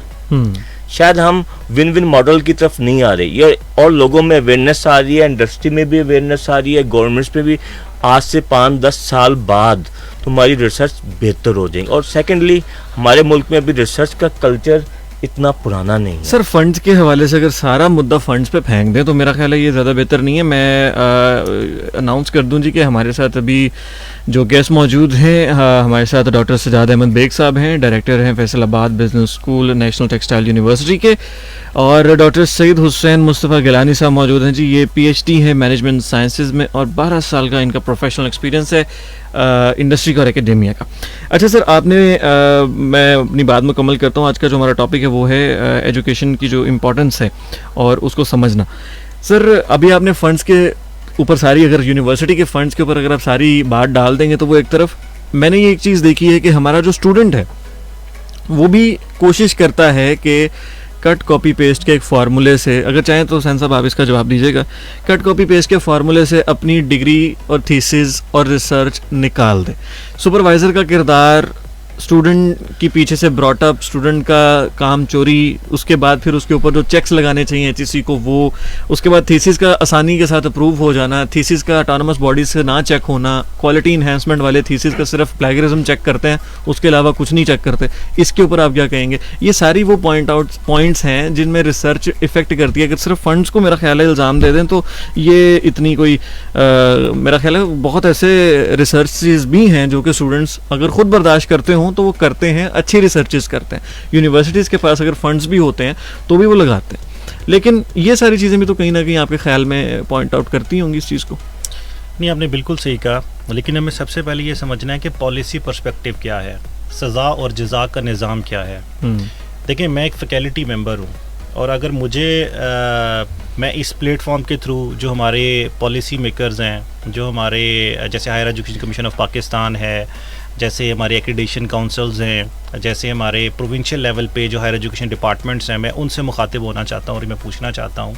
شاید ہم ون ون ماڈل کی طرف نہیں آ رہے, یہ اور لوگوں میں اویئرنیس آ رہی ہے, انڈسٹری میں بھی اویئرنیس آ رہی ہے, گورنمنٹس پہ بھی. آج سے 5-10 سال بعد تمہاری ریسرچ بہتر ہو جائیں گی. اور سیکنڈلی ہمارے ملک میں ابھی ریسرچ کا کلچر اتنا پرانا نہیں ہے. سر فنڈز کے حوالے سے اگر سارا مدعا فنڈز پہ پھینک دیں تو میرا خیال ہے یہ زیادہ بہتر نہیں ہے. میں اناؤنس کر دوں جی کہ ہمارے ساتھ ابھی جو گیسٹ موجود ہیں, ہمارے ساتھ ڈاکٹر سجاد احمد بیگ صاحب ہیں, ڈائریکٹر ہیں فیصل آباد business school national textile university کے, اور ڈاکٹر سید حسین مصطفیٰ گیلانی صاحب موجود ہیں جی. یہ PhD ہیں مینجمنٹ سائنسز میں اور 12 سال کا ان کا پروفیشنل ایکسپیرینس ہے انڈسٹری کا اور اکیڈیمیا کا. اچھا سر, آپ نے میں اپنی بات مکمل کرتا ہوں. آج کا جو ہمارا ٹاپک ہے وہ ہے ایجوکیشن کی جو امپورٹنس ہے اور اس کو سمجھنا. سر ابھی آپ نے فنڈس کے اوپر ساری, اگر یونیورسٹی کے فنڈس کے اوپر اگر آپ ساری بات ڈال دیں گے تو وہ ایک طرف, میں نے یہ ایک چیز دیکھی ہے کہ ہمارا جو اسٹوڈنٹ ہے وہ بھی کوشش کرتا ہے کہ کٹ کاپی پیسٹ کے ایک فارمولے سے, اگر چاہیں تو حسین صاحب آپ اس کا جواب دیجیے گا, کٹ کاپی پیسٹ کے فارمولے سے اپنی ڈگری اور تھیسز اور ریسرچ نکال دے. سپروائزر کا کردار اسٹوڈنٹ کی پیچھے سے براٹ اپ, اسٹوڈنٹ کا کام چوری, اس کے بعد پھر اس کے اوپر جو چیکس لگانے چاہیے HEC کو وہ, اس کے بعد تھیسز کا آسانی کے ساتھ اپروو ہو جانا, تھیسز کا اٹانومس باڈیز سے نہ چیک ہونا, کوالٹی انہینسمنٹ والے تھیسز کا صرف پلیگرزم چیک کرتے ہیں, اس کے علاوہ کچھ نہیں چیک کرتے. اس کے اوپر آپ کیا کہیں گے؟ یہ ساری وہ پوائنٹس ہیں جن میں ریسرچ افیکٹ کرتی ہے. اگر صرف فنڈس کو میرا خیال ہے الزام دے دیں تو یہ اتنی کوئی, میرا خیال ہے بہت ایسے ریسرچز بھی ہیں جو کہ اسٹوڈنٹس اگر خود برداشت کرتے ہوں تو وہ کرتے ہیں, اچھی ریسرچز کرتے ہیں. یونیورسٹیز کے پاس اگر فنڈز بھی ہوتے ہیں تو بھی وہ لگاتے ہیں. لیکن یہ ساری چیزیں بھی تو کہیں نہ کہیں آپ کے خیال میں پوائنٹ آؤٹ کرتی ہوں گی اس چیز کو. نہیں, آپ نے بالکل صحیح کہا, لیکن ہمیں سب سے پہلے یہ سمجھنا ہے کہ پالیسی پرسپیکٹیو کیا ہے, سزا اور جزا کا نظام کیا ہے. دیکھیں, میں ایک فیکلٹی ممبر ہوں, اور اگر مجھے میں اس پلیٹ فارم کے تھرو جو ہمارے پالیسی میکرز ہیں, جو ہمارے جیسے higher education commission of Pakistan ہے, جیسے ہمارے ایکریڈیشن کاؤنسلز ہیں, جیسے ہمارے پروونشل لیول پہ جو ہائر ایجوکیشن ڈپارٹمنٹس ہیں, میں ان سے مخاطب ہونا چاہتا ہوں اور میں پوچھنا چاہتا ہوں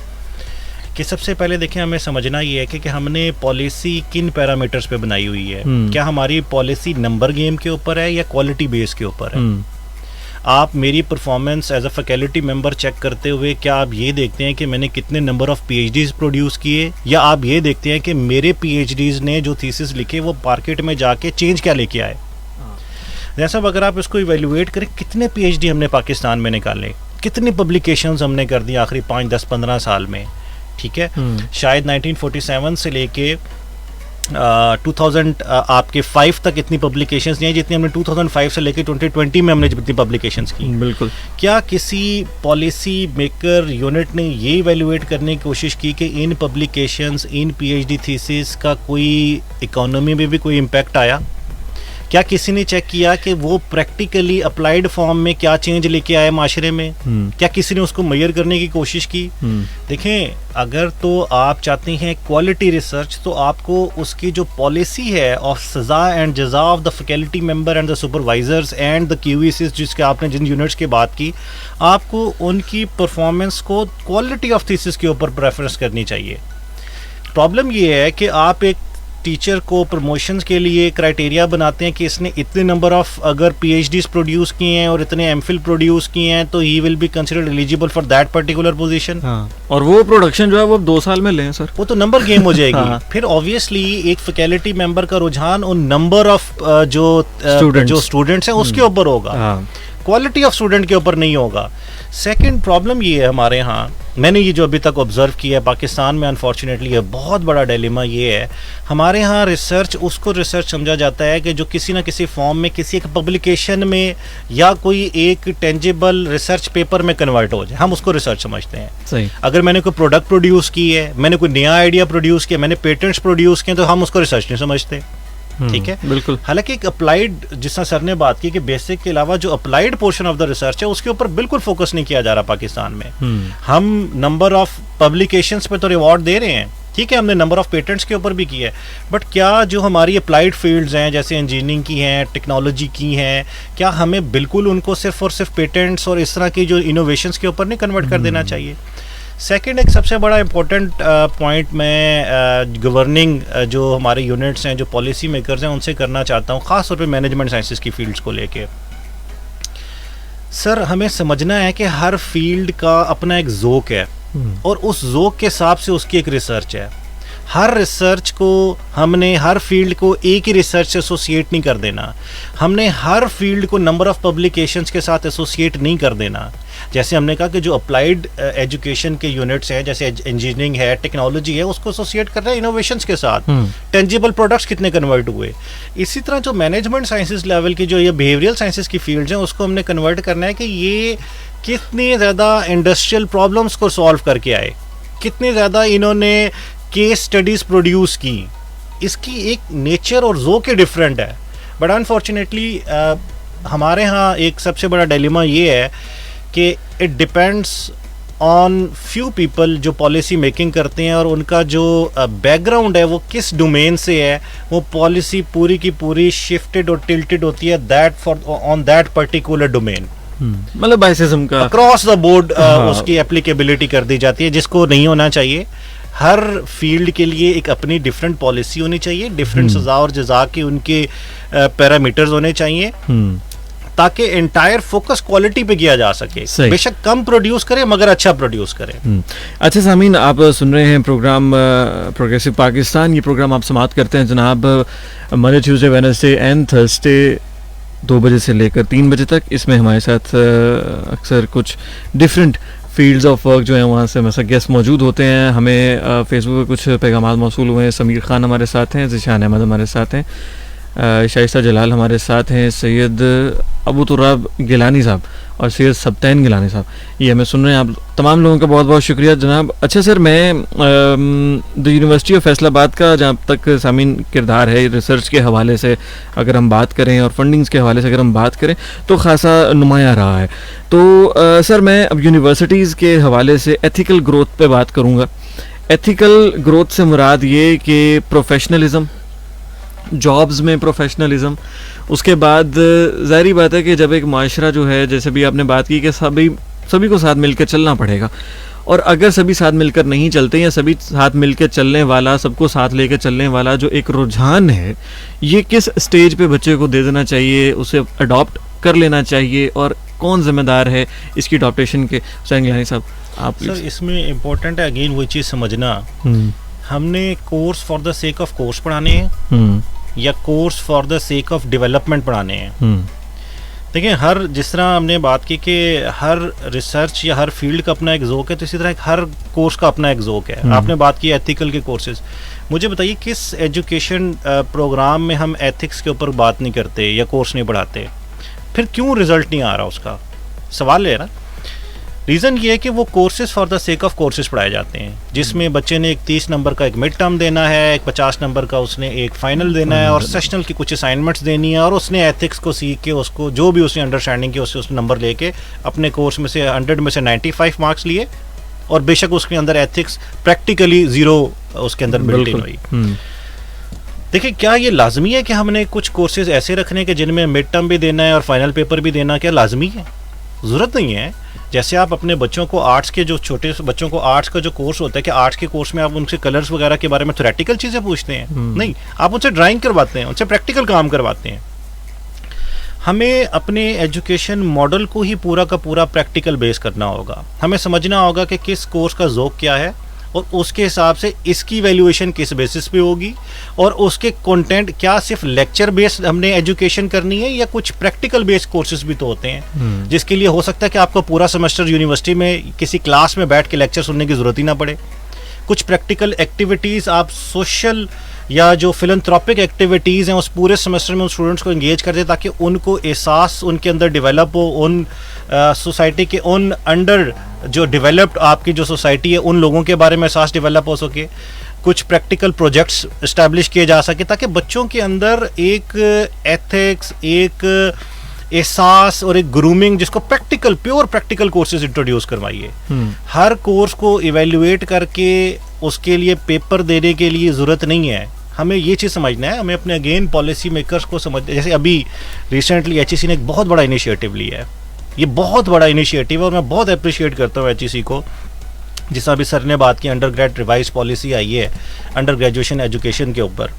کہ سب سے پہلے دیکھیں, ہمیں سمجھنا یہ ہے کہ ہم نے پالیسی کن پیرامیٹرز پہ بنائی ہوئی ہے. کیا ہماری پالیسی نمبر گیم کے اوپر ہے یا کوالٹی بیس کے اوپر ہے؟ آپ میری performance as a faculty member check کرتے ہوئے کیا آپ یہ دیکھتے ہیں کہ میں نے کتنے نمبر آف PhDs پروڈیوس کیے, یا آپ یہ دیکھتے ہیں کہ میرے PhDs نے جو تھیسس لکھے وہ مارکیٹ میں جا کے چینج کیا لے کے آئے؟ جیسا اگر آپ اس کو ایویلویٹ کریں, کتنے PhD ہم نے پاکستان میں نکالے, کتنی پبلیکیشنز ہم نے کر دی آخری 5-10-15 سال میں, ٹھیک ہے. شاید 1947 سے لے کے 2005 تک اتنی پبلیکیشنز نہیں ہیں جتنی ہم نے 2005 سے لے کے 2020 میں ہم نے جتنی پبلیکیشنز کی. بالکل. کیا کسی پالیسی میکر یونٹ نے یہ ایویلویٹ کرنے کی کوشش کی کہ ان پبلیکیشنز, ان PhD تھیسز کا کوئی اکانومی میں بھی کوئی امپیکٹ آیا؟ کیا کسی نے چیک کیا کہ وہ پریکٹیکلی اپلائیڈ فارم میں کیا چینج لے کے آئے معاشرے میں؟ کیا کسی نے اس کو میئر کرنے کی کوشش کی؟ دیکھیں, اگر تو آپ چاہتے ہیں کوالٹی ریسرچ تو آپ کو اس کی جو پالیسی ہے آف سزا اینڈ جزا of the faculty member and the supervisors and the QECs, جس کے آپ نے جن یونٹس کی بات کی, آپ کو ان کی پرفارمنس کو کوالٹی آف تھیسس کے اوپر پریفرنس کرنی چاہیے. پرابلم یہ ہے کہ آپ ایک टीचर को प्रमोशंस के लिए क्राइटेरिया बनाते हैं कि इसने इतने नंबर ऑफ अगर PhDs प्रोड्यूस किए हैं और इतने MPhil प्रोड्यूस किए हैं तो he will be considered eligible for that particular position. हाँ, और वो प्रोडक्शन जो है वो 2 साल में लें सर, वो तो नंबर गेम हो जाएगी. हाँ. फिर ऑब्वियसली एक फैकल्टी मेंबर का रुझान उन नंबर ऑफ जो स्टूडेंट्स हैं उसके ऊपर होगा, क्वालिटी ऑफ स्टूडेंट के ऊपर नहीं होगा. सेकंड प्रॉब्लम ये है हमारे यहाँ, मैंने ये जो अभी तक ऑब्जर्व किया है पाकिस्तान में, अनफॉर्चुनेटली ये बहुत बड़ा डिलेमा ये है. हमारे यहाँ रिसर्च उसको रिसर्च समझा जाता है कि जो किसी ना किसी फॉर्म में किसी एक पब्लिकेशन में या कोई एक टेंजिबल रिसर्च पेपर में कन्वर्ट हो जाए, हम उसको रिसर्च समझते हैं. सही. अगर मैंने कोई प्रोडक्ट प्रोड्यूस की है, मैंने कोई नया आइडिया प्रोड्यूस किया, मैंने पेटेंट्स प्रोड्यूस किए, तो हम उसको रिसर्च नहीं समझते. ठीक है, बिल्कुल. हालांकि एक अप्लाइड, जिस तरह सर ने बात की कि बेसिक के अलावा जो applied portion of the research है उसके ऊपर बिल्कुल फोकस नहीं किया जा रहा पाकिस्तान में. हम नंबर ऑफ पब्लिकेशंस पे तो रिवॉर्ड दे रहे हैं, ठीक है, हमने नंबर ऑफ पेटेंट्स के ऊपर भी किया है, बट क्या जो हमारी अप्लाइड फील्ड्स हैं जैसे इंजीनियरिंग की हैं, टेक्नोलॉजी की हैं, क्या हमें बिल्कुल उनको सिर्फ और सिर्फ पेटेंट्स और इस तरह की जो इनोवेशंस के ऊपर नहीं कन्वर्ट कर देना चाहिए. सेकंड, एक सबसे बड़ा इम्पोर्टेंट पॉइंट मैं गवर्निंग जो हमारे यूनिट्स हैं, जो पॉलिसी मेकर्स हैं, उनसे करना चाहता हूँ, ख़ास तौर पे मैनेजमेंट साइंसेस की फील्ड्स को लेके. सर, हमें समझना है कि हर फील्ड का अपना एक ज़ोक है और उस ज़ोक के हिसाब से उसकी एक रिसर्च है. हर रिसर्च को हमने हर फील्ड को एक ही रिसर्च से एसोसिएट नहीं कर देना. हमने हर फील्ड को नंबर ऑफ पब्लिकेशंस के साथ एसोसिएट नहीं कर देना. जैसे हमने कहा कि जो अप्लाइड एजुकेशन के यूनिट्स हैं, जैसे इंजीनियरिंग है, टेक्नोलॉजी है, उसको एसोसिएट कर रहे हैं इनोवेशंस के साथ. टेंजिबल प्रोडक्ट्स कितने कन्वर्ट हुए. इसी तरह जो मैनेजमेंट साइंसेस लेवल की जो ये बिहेवियरल साइंसेस की फील्ड्स हैं, उसको हमने कन्वर्ट करना है कि ये कितनी ज़्यादा इंडस्ट्रियल प्रॉब्लम्स को सॉल्व करके आए, कितनी ज़्यादा इन्होंने केस स्टडीज़ प्रोड्यूस की. इसकी एक नेचर और ज़ोक ही डिफरेंट है. बट अनफॉर्चुनेटली हमारे यहाँ एक सबसे बड़ा डिलेमा ये है कि it depends on few people जो पॉलिसी मेकिंग करते हैं और उनका जो बैकग्राउंड है वो किस डोमेन से है, वो पॉलिसी पूरी की पूरी शिफ्टेड और टिल्टेड होती है that for on that particular domain. मतलब बाइसिज्म का अक्रॉस द बोर्ड उसकी एप्लीकेबिलिटी कर दी जाती है, जिसको नहीं होना चाहिए. हर फील्ड के लिए एक अपनी डिफरेंट पॉलिसी होनी चाहिए, डिफरेंट सजा और जजा के उनके पैरामीटर्स होने चाहिए, ताकि एंटायर फोकस क्वालिटी पे किया जा सके. बेशक कम प्रोड्यूस करें मगर अच्छा प्रोड्यूस करें. अच्छा सामीन, आप सुन रहे हैं प्रोग्राम प्रोग्रेसिव पाकिस्तान. ये प्रोग्राम आप समाप्त करते हैं जनाब Monday, Tuesday, Wednesday and Thursday 2 बजे से लेकर 3 बजे तक. इसमें हमारे साथ अक्सर कुछ डिफरेंट फील्ड्स ऑफ वर्क जो हैं वहाँ से हमारे गेस्ट मौजूद होते हैं. हमें फेसबुक पे कुछ पैगाम मौसूल हुए हैं. समीर खान हमारे साथ हैं, ज़िशान अहमद हमारे साथ हैं, शाइस्ता जलाल हमारे साथ हैं, सैयद अबू तुराब गिलानी साहब और सैयद सब्तैन गिलानी साहब. ये हमें सुन रहे हैं. आप तमाम लोगों का बहुत बहुत शुक्रिया जनाब. अच्छा सर, मैं द यूनिवर्सिटी ऑफ फैसलाबाद का जहाँ तक सामीन किरदार है रिसर्च के हवाले से अगर हम बात करें और फंडिंग्स के हवाले से अगर हम बात करें तो ख़ासा नुमाया रहा है. तो सर, मैं अब यूनिवर्सिटीज़ के हवाले से एथिकल ग्रोथ पे बात करूँगा. एथिकल ग्रोथ से मुराद ये कि प्रोफेशनलिज़म, जॉब्स में प्रोफेशनलिज्म, उसके बाद ज़ाहिर बात है कि जब एक माशरा जो है, जैसे भी आपने बात की कि सभी को साथ मिलकर चलना पड़ेगा, और अगर सभी साथ मिलकर नहीं चलते या सभी साथ मिलकर चलने वाला, सबको साथ लेकर चलने वाला जो एक रुझान है, ये किस स्टेज पे बच्चे को दे देना चाहिए, उसे अडॉप्ट कर लेना चाहिए और कौन जिम्मेदार है इसकी अडॉप्टेशन के. हुसैन गिलानी साहब, आप सर, इसमें इम्पोर्टेंट है अगेन वही चीज़ समझना, हमने course for the sake of course पढ़ाने हैं या course for the sake of development पढ़ाने हैं. देखिए, हर जिस तरह हमने बात की कि हर रिसर्च या हर फील्ड का अपना एक ज़ोक है, तो इसी तरह हर कोर्स का अपना एक ज़ोक है. आपने बात की एथिकल के कोर्सेज. मुझे बताइए किस एजुकेशन प्रोग्राम में हम एथिक्स के ऊपर बात नहीं करते या कोर्स नहीं पढ़ाते? फिर क्यों रिजल्ट नहीं आ रहा उसका? सवाल है ना. रीज़न ये है कि वो courses for the sake of courses पढ़ाए जाते हैं, जिसमें बच्चे ने एक 30 नंबर का एक मिड टर्म देना है, एक 50 नंबर का उसने एक फाइनल देना है और सेशनल की कुछ असाइनमेंट्स देनी है, और उसने एथिक्स को सीख के उसको जो भी उसने अंडरस्टैंडिंग की उससे नंबर लेके अपने कोर्स में से 100 में से 95 मार्क्स लिए, और बेशक उसके अंदर एथिक्स प्रैक्टिकली 0 उसके अंदर बिल्ट इन हुई. देखिए, क्या ये लाजमी है कि हमने कुछ कोर्सेज ऐसे रखने के जिनमें मिड टर्म भी देना है और फाइनल पेपर भी देना, क्या लाजमी है? ज़रूरत नहीं है। जैसे आप अपने बच्चों को आर्ट्स के, जो छोटे बच्चों को आर्ट्स का जो कोर्स होता है कि आर्ट्स के कोर्स में आप उनसे कलर्स वगैरह के बारे में थ्योरेटिकल चीज़ें पूछते हैं, नहीं, आप उनसे ड्राइंग करवाते हैं, उनसे प्रैक्टिकल काम करवाते हैं। हमें अपने एजुकेशन मॉडल को ही पूरा का पूरा प्रैक्टिकल बेस करना होगा। हमें समझना होगा कि किस कोर्स का ज़ौक़ क्या है और उसके हिसाब से इसकी वैल्यूएशन किस बेसिस पे होगी, और उसके कंटेंट क्या सिर्फ लेक्चर बेस्ड हमने एजुकेशन करनी है या कुछ प्रैक्टिकल बेस्ड कोर्सेज भी तो होते हैं, जिसके लिए हो सकता है कि आपको पूरा सेमेस्टर यूनिवर्सिटी में किसी क्लास में बैठ के लेक्चर सुनने की ज़रूरत ही ना पड़े। कुछ प्रैक्टिकल एक्टिविटीज़ आप सोशल या जो फिलंथ्रोपिक एक्टिविटीज़ हैं उस पूरे सेमेस्टर में उन स्टूडेंट्स को इंगेज कर दे, ताकि उनको एहसास उनके अंदर डेवलप हो, उन सोसाइटी के उन अंडर जो डेवलप्ड आपकी जो सोसाइटी है उन लोगों के बारे में एहसास डेवलप हो सके। कुछ प्रैक्टिकल प्रोजेक्ट्स इस्टेब्लिश किए जा सके ताकि बच्चों के अंदर एक एथिक्स, एक एहसास और एक ग्रूमिंग, जिसको practical, pure practical courses introduce करवाइए। हर कोर्स को इवेल्युएट करके उसके लिए पेपर देने के लिए ज़रूरत नहीं है। हमें ये चीज़ समझना है, हमें अपने अगेन पॉलिसी मेकर्स को समझ, जैसे अभी रिसेंटली HEC ने एक बहुत बड़ा इनिशिएटिव लिया है। ये बहुत बड़ा इनिशिएटिव है और मैं बहुत अप्रिशिएट करता हूँ HEC को। जिस अभी सर ने बात की, अंडर ग्रेड रिवाइज पॉलिसी आई है अंडर ग्रेजुएशन एजुकेशन के ऊपर,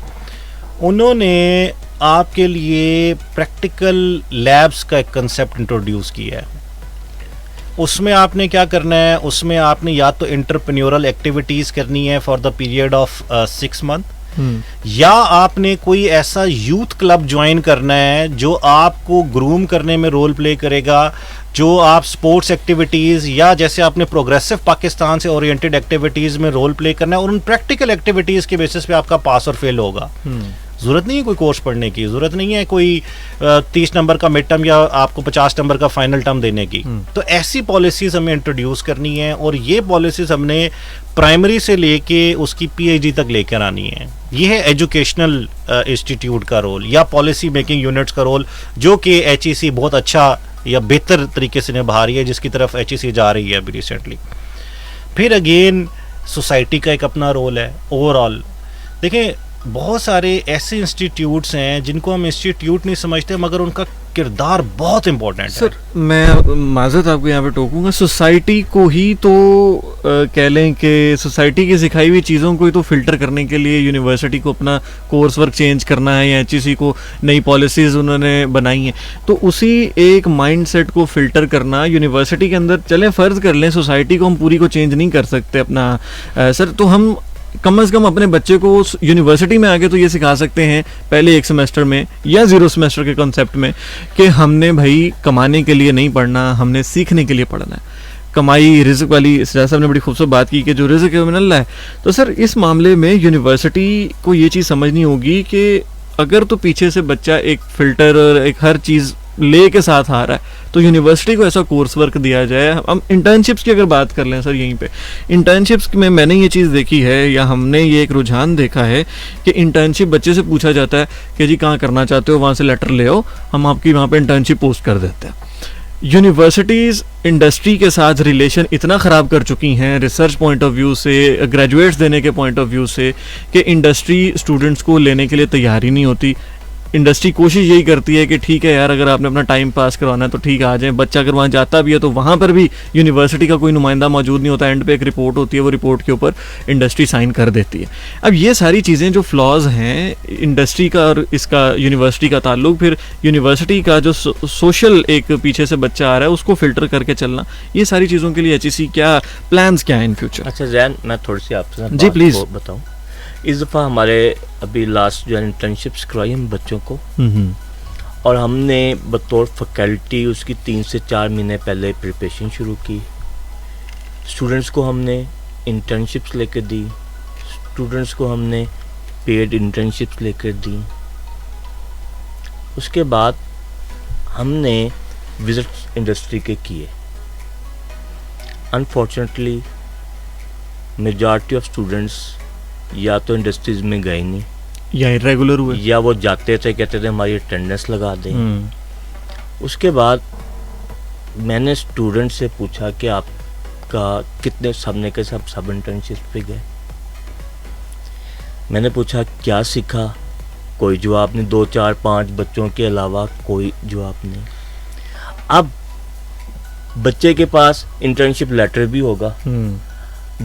उन्होंने आपके लिए प्रैक्टिकल लैब्स का एक कंसेप्ट इंट्रोड्यूस किया है। उसमें आपने क्या करना है, उसमें आपने या तो एंटरप्रेन्योरल एक्टिविटीज़ करनी है for the period of 6 month, या आपने कोई ऐसा यूथ क्लब ज्वाइन करना है जो आपको ग्रूम करने में रोल प्ले करेगा, जो आप स्पोर्ट्स एक्टिविटीज़ या जैसे आपने प्रोग्रेसिव पाकिस्तान से ओरिएंटेड एक्टिविटीज़ में रोल प्ले करना है, और उन प्रैक्टिकल एक्टिविटीज़ के बेसिस पे आपका पास और फेल होगा। ज़रूरत नहीं है कोई कोर्स पढ़ने की, ज़रूरत नहीं है कोई 30 नंबर का मिड टर्म या आपको 50 नंबर का फाइनल टर्म देने की। तो ऐसी पॉलिसीज़ हमें इंट्रोड्यूस करनी है, और ये पॉलिसीज़ हमने प्राइमरी से लेके उसकी PhD तक लेकर आनी है। ये है एजुकेशनल इंस्टीट्यूट का रोल या पॉलिसी मेकिंग यूनिट्स का रोल, जो कि HEC बहुत अच्छा या बेहतर तरीके से निभा रही है, जिसकी तरफ HEC जा रही है अभी रिसेंटली। फिर अगेन सोसाइटी का एक अपना रोल है ओवरऑल। देखें, बहुत सारे ऐसे इंस्टीट्यूट्स हैं जिनको हम इंस्टीट्यूट नहीं समझते, मगर उनका किरदार बहुत इंपॉर्टेंट है। सर, मैं माजरत आपको यहाँ पे टोकूंगा, सोसाइटी को ही तो कह लें कि सोसाइटी की सिखाई हुई चीज़ों को ही तो फिल्टर करने के लिए यूनिवर्सिटी को अपना कोर्स वर्क चेंज करना है, या HEC को नई पॉलिसीज़ उन्होंने बनाई हैं, तो उसी एक माइंड सेट को फिल्टर करना यूनिवर्सिटी के अंदर, चलें फ़र्ज़ कर लें सोसाइटी को हम पूरी को चेंज नहीं कर सकते अपना सर, तो हम कम से कम अपने बच्चे को यूनिवर्सिटी में आके तो ये सिखा सकते हैं पहले एक सेमेस्टर में या 0 सेमेस्टर के कॉन्सेप्ट में कि हमने भाई कमाने के लिए नहीं पढ़ना, हमने सीखने के लिए पढ़ना है। कमाई रिज़्क वाली सिराज साहब ने बड़ी खूबसूरत बात की कि जो रिज़्क है मिन अल्लाह है। तो सर, इस मामले में यूनिवर्सिटी को ये चीज़ समझनी होगी कि अगर तो पीछे से बच्चा एक फ़िल्टर और एक हर चीज़ ले के साथ आ रहा है, तो यूनिवर्सिटी को ऐसा कोर्स वर्क दिया जाए। हम इंटर्नशिप्स की अगर बात कर लें सर, यहीं पे इंटर्नशिप्स में मैंने ये चीज़ देखी है, या हमने ये एक रुझान देखा है कि इंटर्नशिप बच्चे से पूछा जाता है कि जी कहाँ करना चाहते हो, वहाँ से लेटर ले आओ, हम आपकी वहाँ पे इंटर्नशिप पोस्ट कर देते हैं। यूनिवर्सिटीज़ इंडस्ट्री के साथ रिलेशन इतना ख़राब कर चुकी हैं रिसर्च पॉइंट ऑफ व्यू से, ग्रेजुएट्स देने के पॉइंट ऑफ व्यू से, कि इंडस्ट्री स्टूडेंट्स को लेने के लिए तैयार ही नहीं होती। इंडस्ट्री कोशिश यही करती है कि ठीक है यार, अगर आपने अपना टाइम पास करवाना है तो ठीक आ जाए। बच्चा अगर वहाँ जाता भी है तो वहाँ पर भी यूनिवर्सिटी का कोई नुमाइंदा मौजूद नहीं होता, एंड पे एक रिपोर्ट होती है, वो रिपोर्ट के ऊपर इंडस्ट्री साइन कर देती है। अब ये सारी चीज़ें जो फ्लॉज हैं इंडस्ट्री का और इसका यूनिवर्सिटी का ताल्लुक, फिर यूनिवर्सिटी का जो सोशल एक पीछे से बच्चा आ रहा है उसको फिल्टर करके चलना, ये सारी चीज़ों के लिए HEC क्या प्लान्स क्या है इन फ्यूचर? अच्छा जैन, मैं थोड़ी सी आपसे जी प्लीज़ बताऊँ। इस दफ़ा हमारे अभी लास्ट जो है इंटर्नशिप्स करवाई हम बच्चों को, और हमने बतौर फैकल्टी उसकी 3 से 4 महीने पहले प्रिपरेशन शुरू की। स्टूडेंट्स को हमने इंटर्नशिप्स लेकर दी, स्टूडेंट्स को हमने पेड इंटर्नशिप्स लेकर दी। उसके बाद हमने विजिट्स इंडस्ट्री के किए। अनफॉर्चुनेटली मेजॉरिटी ऑफ स्टूडेंट्स या तो इंडस्ट्रीज में गए नहीं, या इरेगुलर हुए, या वो जाते थे कहते थे हमारी अटेंडेंस लगा दें। उसके बाद मैंने स्टूडेंट से पूछा कि आपका कितने, सबने के सब इंटर्नशिप पे गए। मैंने पूछा क्या सीखा, कोई जवाब नहीं। 2 4 5 बच्चों के अलावा कोई जवाब नहीं। अब बच्चे के पास इंटर्नशिप लेटर भी होगा,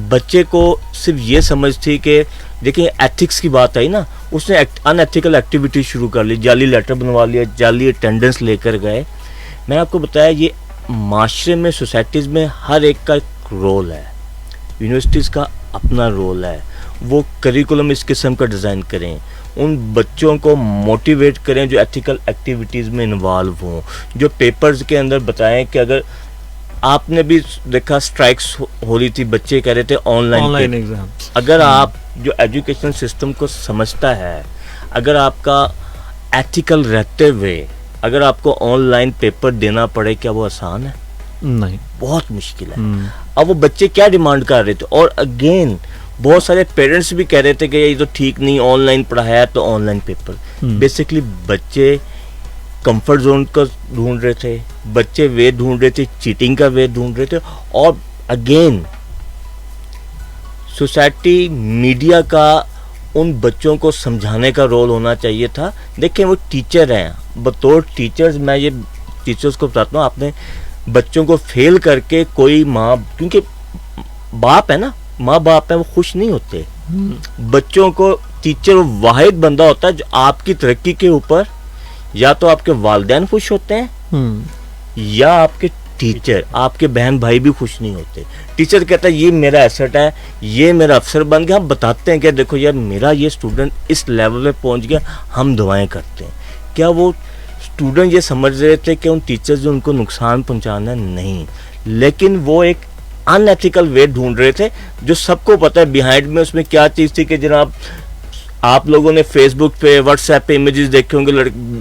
बच्चे को सिर्फ ये समझ थी कि देखिए एथिक्स की बात आई ना, उसने अनएथिकल एक्टिविटी शुरू कर ली, जाली लेटर बनवा लिया, जाली अटेंडेंस लेकर गए। मैं आपको बताया ये माशरे में, सोसाइटीज़ में हर एक का एक रोल है, यूनिवर्सिटीज़ का अपना रोल है, वो करिकुलम इस किस्म का डिज़ाइन करें, उन बच्चों को मोटिवेट करें जो एथिकल एक्टिविटीज़ में इन्वॉल्व हों, जो पेपर्स के अंदर बताएं कि अगर आपने भी देखा स्ट्राइक्स हो रही थी, बच्चे कह रहे थे ऑनलाइन एग्जाम, अगर आप जो एजुकेशन सिस्टम को समझता है, अगर आपका एथिकल रहते हुए अगर आपको ऑनलाइन पेपर देना पड़े, क्या वो आसान है? नहीं, बहुत मुश्किल है। अब वो बच्चे क्या डिमांड कर रहे थे, और अगेन बहुत सारे पेरेंट्स भी कह रहे थे कि ये तो ठीक नहीं, ऑनलाइन पढ़ाया तो ऑनलाइन पेपर। बेसिकली बच्चे कंफर्ट जोन को ढूंढ रहे थे, बच्चे वे ढूंढ रहे थे, चीटिंग का वे ढूंढ रहे थे। और अगेन सोसाइटी, मीडिया का उन बच्चों को समझाने का रोल होना चाहिए था। देखिए वो टीचर हैं, बतौर टीचर्स मैं ये टीचर्स को बताता हूँ, आपने बच्चों को फेल करके कोई माँ, क्योंकि बाप है ना, माँ बाप है, वो खुश नहीं होते। बच्चों को टीचर वाहिद बंदा होता है जो आपकी तरक्की के ऊपर या तो आपके वालिदैन खुश होते हैं या आपके टीचर, आपके बहन भाई भी खुश नहीं होते। टीचर कहता है ये मेरा एसेट है, ये मेरा अफसर बन गया, हम बताते हैं कि देखो यार मेरा ये स्टूडेंट इस लेवल पे पहुंच गया, हम दुआएं करते हैं। क्या वो स्टूडेंट ये समझ रहे थे कि उन टीचर्स ने उनको नुकसान पहुंचाना? नहीं, लेकिन वो एक अनएथिकल वे ढूंढ रहे थे जो सबको पता है बिहाइंड में उसमें क्या चीज़ थी। कि जनाब आप लोगों ने फेसबुक पे, व्हाट्सएप पे इमेजेस देखे होंगे,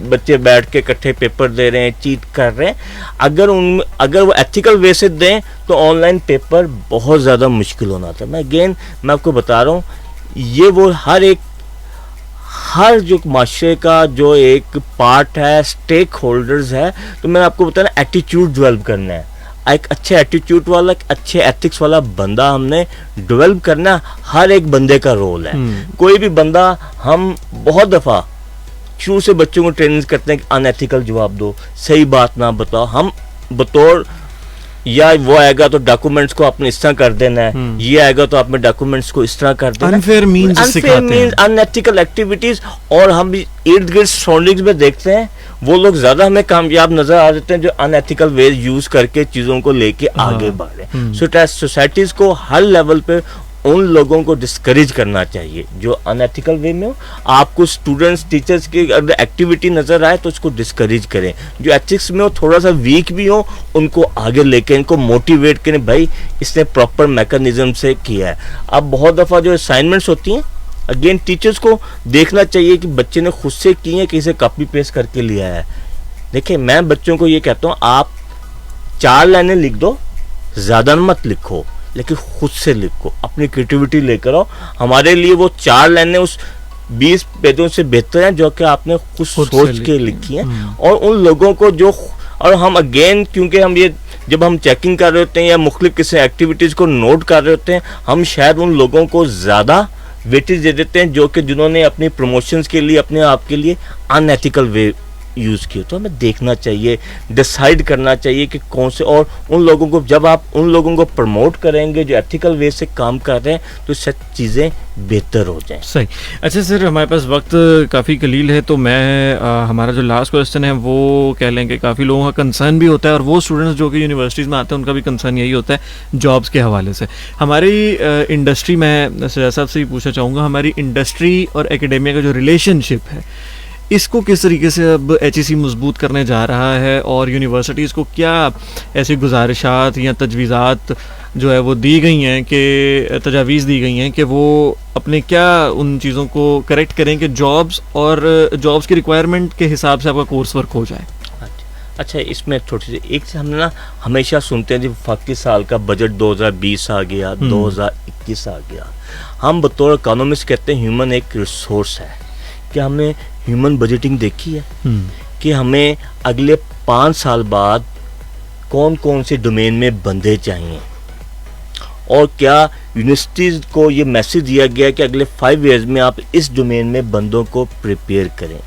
बच्चे बैठ के इकट्ठे पेपर दे रहे हैं, चीट कर रहे हैं। अगर वो एथिकल वे से दें तो ऑनलाइन पेपर बहुत ज़्यादा मुश्किल होना था। मैं आपको बता रहा हूँ, ये वो हर जो माशरे का जो एक पार्ट है, स्टेक होल्डर्स है, तो मैंने आपको बताया ना, एटीट्यूड डेवलप करना है। एक अच्छे एटीट्यूड वाला, एक अच्छे एथिक्स वाला बंदा हमने डेवलप करना, हर एक बंदे का रोल है। कोई भी बंदा, हम बहुत दफ़ा शुरू से बच्चों को ट्रेनिंग करते हैं कि अनएथिकल जवाब दो, सही बात ना बताओ। हम बतौर या वो आएगा तो डॉक्यूमेंट्स को आपने इस तरह कर देना है, ये आएगा तो आपने डॉक्यूमेंट्स को इस तरह कर देना, अनफेयर मींस अनएथिकल एक्टिविटीज। और हम भी इर्द गिर्द सराउंडिंग्स में देखते हैं वो लोग ज्यादा हमें कामयाब नजर आ जाते हैं जो अनएथिकल वे यूज करके चीजों को लेके आगे बढ़े। सोसाइटीज को हर लेवल पे उन लोगों को डिस्करेज करना चाहिए जो अनएथिकल वे में हो। आपको स्टूडेंट्स, टीचर्स की अगर एक्टिविटी नजर आए तो उसको डिस्करेज करें। जो एथिक्स में हो, थोड़ा सा वीक भी हो, उनको आगे लेके इनको मोटिवेट करें, भाई इसने प्रॉपर मैकेनिज्म से किया है। अब बहुत दफा जो असाइनमेंट्स होती हैं, अगेन टीचर्स को देखना चाहिए कि बच्चे ने खुद से की है कि इसे कॉपी पेस्ट करके लिया है। देखिए मैं बच्चों को ये कहता हूँ, आप 4 लाइनें लिख दो, ज्यादा मत लिखो, लेकिन खुद से लिखो, अपनी क्रिएटिविटी लेकर आओ। हमारे लिए वो 4 लाइनें उस 20 पेजों से बेहतर हैं जो कि आपने खुद सोच के लिखी हैं। और उन लोगों को जो, और हम अगेन क्योंकि हम ये जब हम चेकिंग कर रहे होते हैं या मुख्तलिफ किसी एक्टिविटीज को नोट कर रहे होते हैं, हम शायद उन लोगों को ज्यादा वेटेज दे देते हैं जो कि जिन्होंने अपनी प्रमोशंस के लिए, अपने आप के लिए अनएथिकल वे यूज किए। तो हमें देखना चाहिए, डिसाइड करना चाहिए कि कौन से, और उन लोगों को, जब आप उन लोगों को प्रमोट करेंगे जो एथिकल वे से काम कर रहे हैं, तो सब चीज़ें बेहतर हो जाएं। सही। अच्छा सर, हमारे पास वक्त काफ़ी कलील है, तो मैं हमारा जो लास्ट क्वेश्चन है वो कह लें कि काफ़ी लोगों का कंसर्न भी होता है, और वो स्टूडेंट्स जो कि यूनिवर्सिटीज़ में आते हैं उनका भी कंसर्न यही होता है जॉब्स के हवाले से। हमारी इंडस्ट्री, मैं सजा साहब से ही पूछना चाहूँगा, हमारी इंडस्ट्री और एकेडेमिया का जो रिलेशनशिप है, इसको किस तरीके से अब HEC मजबूत करने जा रहा है, और यूनिवर्सिटीज़ को क्या ऐसी गुजारिशात या तजवीज़ात जो है वो दी गई हैं, कि तजावीज़ दी गई हैं कि वो अपने क्या उन चीज़ों को करेक्ट करें कि जॉब्स और जॉब्स की रिक्वायरमेंट के हिसाब से आपका कोर्स वर्क हो जाए। अच्छा, इसमें थोड़ी सी एक से हमने ना हमेशा सुनते हैं जी वफाकी साल का बजट 2020 आ गया, 2021 आ गया। हम बतौर इकोनॉमिस्ट कहते हैं ह्यूमन एक रिसोर्स है। कि हमने ह्यूमन बजटिंग देखी है कि हमें अगले 5 साल बाद कौन कौन से डोमेन में बंदे चाहिए, और क्या यूनिवर्सिटीज़ को ये मैसेज दिया गया कि अगले 5 ईयर्स में आप इस डोमेन में बंदों को प्रिपेयर करें।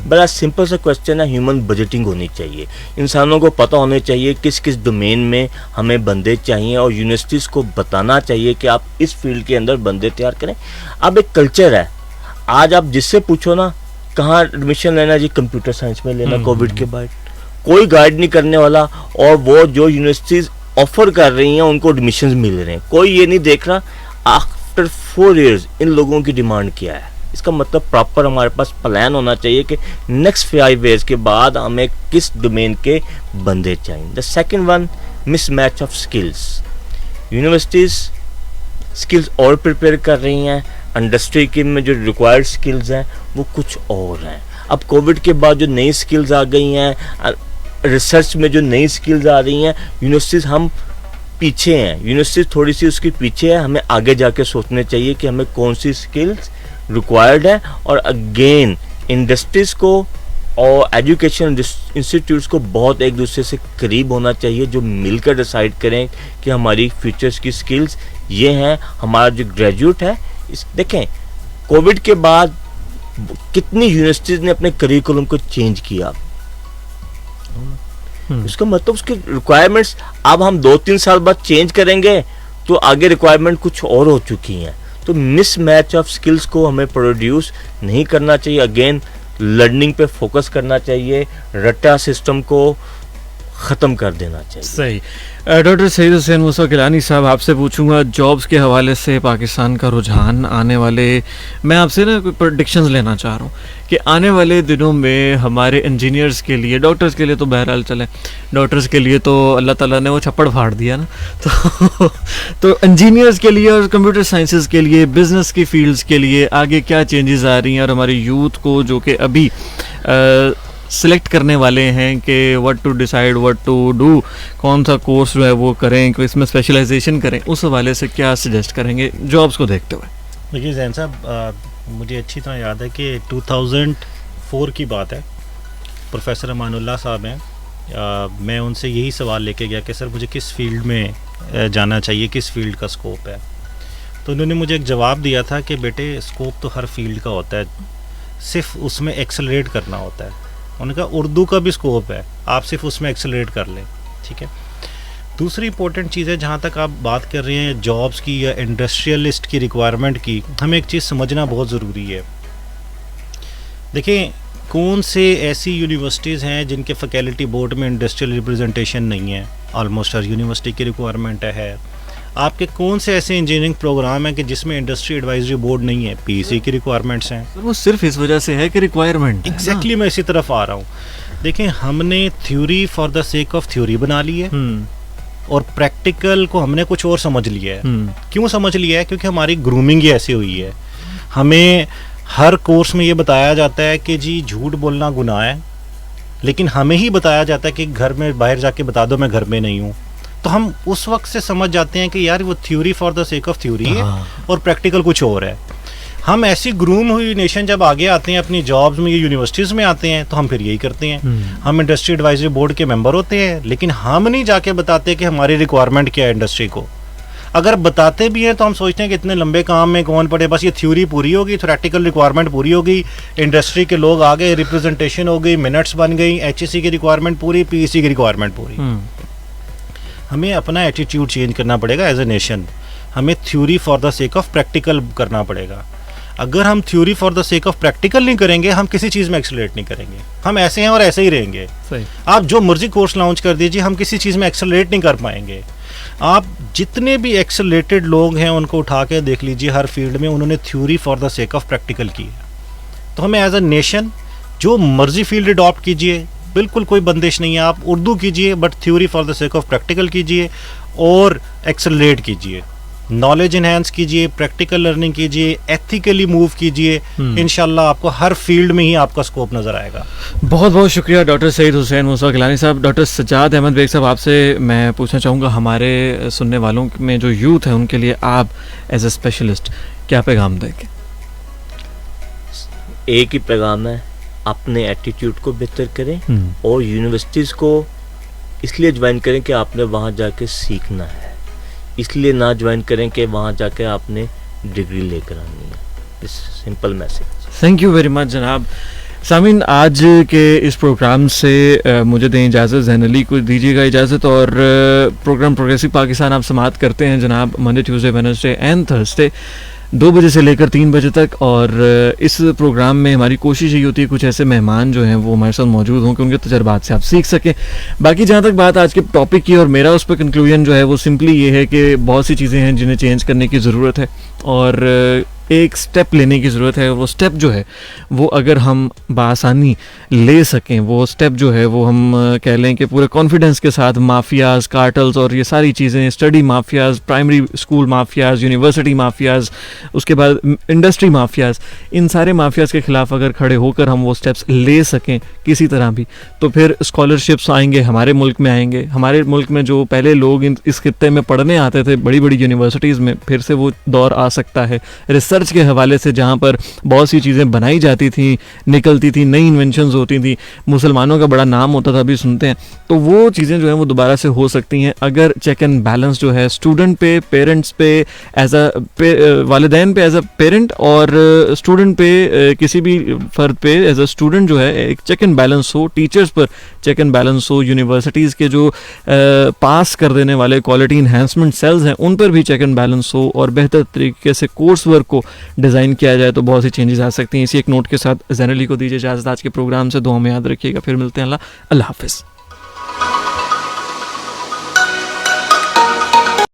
बड़ा सिंपल सा क्वेश्चन है, ह्यूमन बजटिंग होनी चाहिए, इंसानों को पता होने चाहिए किस किस डोमेन में हमें बंदे चाहिए, और यूनिवर्सिटीज़ को बताना चाहिए कि आप इस फील्ड के अंदर बंदे तैयार करें। अब एक कल्चर है, आज आप जिससे पूछो ना कहाँ एडमिशन लेना जी, कंप्यूटर साइंस में लेना, कोविड के बाद कोई गाइड नहीं करने वाला, और वो जो यूनिवर्सिटीज़ ऑफर कर रही हैं उनको एडमिशन मिल रहे हैं, कोई ये नहीं देख रहा आफ्टर 4 years इन लोगों की डिमांड क्या है। इसका मतलब प्रॉपर हमारे पास प्लान होना चाहिए कि नेक्स्ट 5 years के बाद हमें किस डोमेन के बंदे चाहिए। The second one, mismatch of skills. Universities skills और प्रिपेयर कर रही हैं, इंडस्ट्री के में जो रिक्वायर्ड स्किल्स हैं वो कुछ और हैं। अब कोविड के बाद जो नई स्किल्स आ गई हैं, रिसर्च में जो नई स्किल्स आ रही हैं, यूनिवर्सिटीज़ हम पीछे हैं, यूनिवर्सिटीज़ थोड़ी सी उसके पीछे है, हमें आगे जाके सोचने चाहिए कि हमें कौन सी स्किल्स रिक्वायर्ड है। और अगेन इंडस्ट्रीज़ को और एजुकेशन इंस्टीट्यूट्स को बहुत एक दूसरे से करीब होना चाहिए, जो मिलकर डिसाइड करें कि हमारी फ्यूचर्स की स्किल्स ये हैं। हमारा जो ग्रेजुएट है देखें कोविड के बाद कितनी यूनिवर्सिटीज़ ने अपने करिकुलम को चेंज किया, उसका मतलब उसके रिक्वायरमेंट्स अब हम 2-3 साल बाद चेंज करेंगे तो आगे रिक्वायरमेंट कुछ और हो चुकी हैं। तो मिसमैच ऑफ स्किल्स को हमें प्रोड्यूस नहीं करना चाहिए, अगेन लर्निंग पे फोकस करना चाहिए, रट्टा सिस्टम को ख़त्म कर देना चाहिए। सही। डॉक्टर सईद हुसैन मूसा गिलानी साहब, आपसे पूछूंगा जॉब्स के हवाले से पाकिस्तान का रुझान आने वाले, मैं आपसे ना कोई प्रेडिक्शंस लेना चाह रहा हूँ कि आने वाले दिनों में हमारे इंजीनियर्स के लिए, डॉक्टर्स के लिए तो बहरहाल चले, डॉक्टर्स के लिए तो अल्लाह ताला ने वो छप्पड़ फाड़ दिया ना, तो इंजीनियर्स के लिए और कंप्यूटर साइंसेस के लिए, बिजनेस की फील्ड्स के लिए आगे क्या चेंजेस आ रही हैं, और हमारे यूथ को जो कि अभी सिलेक्ट करने वाले हैं कि what to decide, what to do, कौन सा कोर्स जो है वो करें, कि इसमें स्पेशलाइजेशन करें, उस हवाले से क्या सजेस्ट करेंगे जॉब्स को देखते हुए? देखिए जैन साहब, मुझे अच्छी तरह याद है कि 2004 की बात है, प्रोफेसर अमानुल्लाह साहब हैं, मैं उनसे यही सवाल लेके गया कि सर मुझे किस फील्ड में जाना चाहिए, किस फील्ड का स्कोप है। तो उन्होंने मुझे एक जवाब दिया था कि बेटे स्कोप तो हर फील्ड का होता है, सिर्फ उसमें एक्सेलरेट करना होता है। उन्होंने कहा उर्दू का भी स्कोप है, आप सिर्फ उसमें एक्सेलरेट कर लें, ठीक है। दूसरी इंपॉर्टेंट चीज़ है, जहाँ तक आप बात कर रहे हैं जॉब्स की या इंडस्ट्रियलिस्ट की रिक्वायरमेंट की, हमें एक चीज़ समझना बहुत ज़रूरी है। देखें कौन से ऐसी यूनिवर्सिटीज़ हैं जिनके फैकल्टी बोर्ड में इंडस्ट्रियल रिप्रेजेंटेशन नहीं है, ऑलमोस्ट हर यूनिवर्सिटी की रिक्वायरमेंट है। आपके कौन से ऐसे इंजीनियरिंग प्रोग्राम हैं कि जिसमें इंडस्ट्री एडवाइजरी बोर्ड नहीं है, पीसी की रिक्वायरमेंट्स हैं। वो सिर्फ इस वजह से है कि रिक्वायरमेंट एग्जैक्टली मैं इसी तरफ आ रहा हूँ। देखें हमने theory for the sake of theory बना ली है, और प्रैक्टिकल को हमने कुछ और समझ लिया है। क्यों समझ लिया है? क्योंकि हमारी ग्रूमिंग ही ऐसी हुई है। हमें हर कोर्स में ये बताया जाता है कि जी झूठ बोलना गुनाह है, लेकिन हमें ही बताया जाता है कि घर में बाहर जाके बता दो मैं घर में नहीं हूँ। तो हम उस वक्त से समझ जाते हैं कि यार वो theory for the sake of theory है और प्रैक्टिकल कुछ और है। हम ऐसी ग्रूम हुई नेशन जब आगे आते हैं अपनी जॉब्स में या यूनिवर्सिटीज़ में आते हैं तो हम फिर यही करते हैं। हम इंडस्ट्री एडवाइजरी बोर्ड के मेंबर होते हैं, लेकिन हम नहीं जाके बताते कि हमारी रिक्वायरमेंट क्या है इंडस्ट्री को। अगर बताते भी हैं तो हम सोचते हैं कि इतने लंबे काम में कौन पड़े, बस ये थ्योरी पूरी होगी, प्रैक्टिकल रिक्वायरमेंट पूरी होगी, इंडस्ट्री के लोग आ गए, रिप्रेजेंटेशन हो गई, मिनट्स बन गई, HEC की रिक्वायरमेंट पूरी, PEC की रिक्वायरमेंट पूरी। हमें अपना एटीट्यूड चेंज करना पड़ेगा एज ए नेशन। हमें theory for the sake of practical करना पड़ेगा। अगर हम theory for the sake of practical नहीं करेंगे, हम किसी चीज़ में एक्सेलरेट नहीं करेंगे। हम ऐसे हैं और ऐसे ही रहेंगे। सही। आप जो मर्जी कोर्स लॉन्च कर दीजिए, हम किसी चीज़ में एक्सेलरेट नहीं कर पाएंगे। आप जितने भी एक्सेलरेटेड लोग हैं उनको उठा के देख लीजिए, हर फील्ड में उन्होंने theory for the sake of practical की है। तो हमें एज अ नेशन जो मर्जी फील्ड अडॉप्ट कीजिए, बिल्कुल कोई बंदिश नहीं है। आप उर्दू कीजिए but theory for the sake of practical कीजिए और एक्सेलरेट कीजिए, नॉलेज इन्हेंस कीजिए, प्रैक्टिकल लर्निंग कीजिए, एथिकली मूव कीजिए। इंशाल्लाह आपको हर फील्ड में ही आपका स्कोप नजर आएगा। बहुत बहुत शुक्रिया डॉक्टर सईद हुसैन मूसा गिलानी साहब। डॉक्टर सज्जाद अहमद बेग साहब, आपसे मैं पूछना चाहूँगा हमारे सुनने वालों में जो यूथ है उनके लिए आप एज ए स्पेशलिस्ट क्या पैगाम देंगे? एक ही पैगाम है, अपने एटीट्यूड को बेहतर करें और यूनिवर्सिटीज़ को इसलिए ज्वाइन करें कि आपने वहाँ जाके सीखना है, इसलिए ना ज्वाइन करें कि वहाँ जाके आपने डिग्री लेकर आनी है। इस simple message. Thank you very much जनाब। सामीन, आज के इस प्रोग्राम से मुझे दें इजाज़त, ज़ैन अली को दीजिएगा इजाज़त, और प्रोग्राम प्रोग्रेसिव पाकिस्तान आप समाप्त करते हैं जनाब Monday, Tuesday, Wednesday and Thursday 2 बजे से लेकर 3 बजे तक। और इस प्रोग्राम में हमारी कोशिश ये होती है कुछ ऐसे मेहमान जो हैं वो हमारे साथ मौजूद हों कि उनके तजर्बात से आप सीख सकें। बाकी जहाँ तक बात आज के टॉपिक की और मेरा उस पर कंक्लूजन जो है वो सिंपली ये है कि बहुत सी चीज़ें हैं जिन्हें चेंज करने की ज़रूरत है और एक स्टेप लेने की ज़रूरत है। वो स्टेप जो है वो अगर हम बआसानी ले सकें, वो स्टेप जो है वो हम कह लें कि पूरे कॉन्फिडेंस के साथ माफियाज़, कार्टल्स और ये सारी चीज़ें, study mafias, primary school mafias, university mafias, उसके बाद इंडस्ट्री माफियाज़, इन सारे माफियाज़ के ख़िलाफ़ अगर खड़े होकर हम वो स्टेप्स ले सकें किसी तरह भी, तो फिर स्कॉलरशिप्स आएंगे, हमारे मुल्क में आएंगे। हमारे मुल्क में जो पहले लोग इस खित्ते में पढ़ने आते थे बड़ी बड़ी यूनिवर्सिटीज़ में, फिर से वो दौर आ सकता है रिसर्च के हवाले से, जहाँ पर बहुत सी चीज़ें बनाई जाती थी, निकलती थी, नई इन्वेंशंस होती थी, मुसलमानों का बड़ा नाम होता था, अभी सुनते हैं। तो वो चीज़ें जो हैं वो दोबारा से हो सकती हैं अगर चेक एंड बैलेंस जो है स्टूडेंट पे, पेरेंट्स पे, वालिदैन पे एज अ पेरेंट, और स्टूडेंट पे, किसी भी फ़र्द पे एज अ स्टूडेंट जो है एक चेक एंड बैलेंस हो, टीचर्स पर चेक एंड बैलेंस हो, यूनिवर्सिटीज़ के जो पास कर देने वाले क्वालिटी इन्हांसमेंट सेल्स हैं उन पर भी चेक एंड बैलेंस हो, और बेहतर तरीके से कोर्स वर्क को डिज़ाइन किया जाए, तो बहुत सी चेंजेस आ सकती हैं। इसी एक नोट के साथ ज़ैन अली को दीजिए इजाज़त। आज के प्रोग्राम से दुआ में याद रखिएगा, फिर मिलते हैं। अल्लाह हाफ़िज़।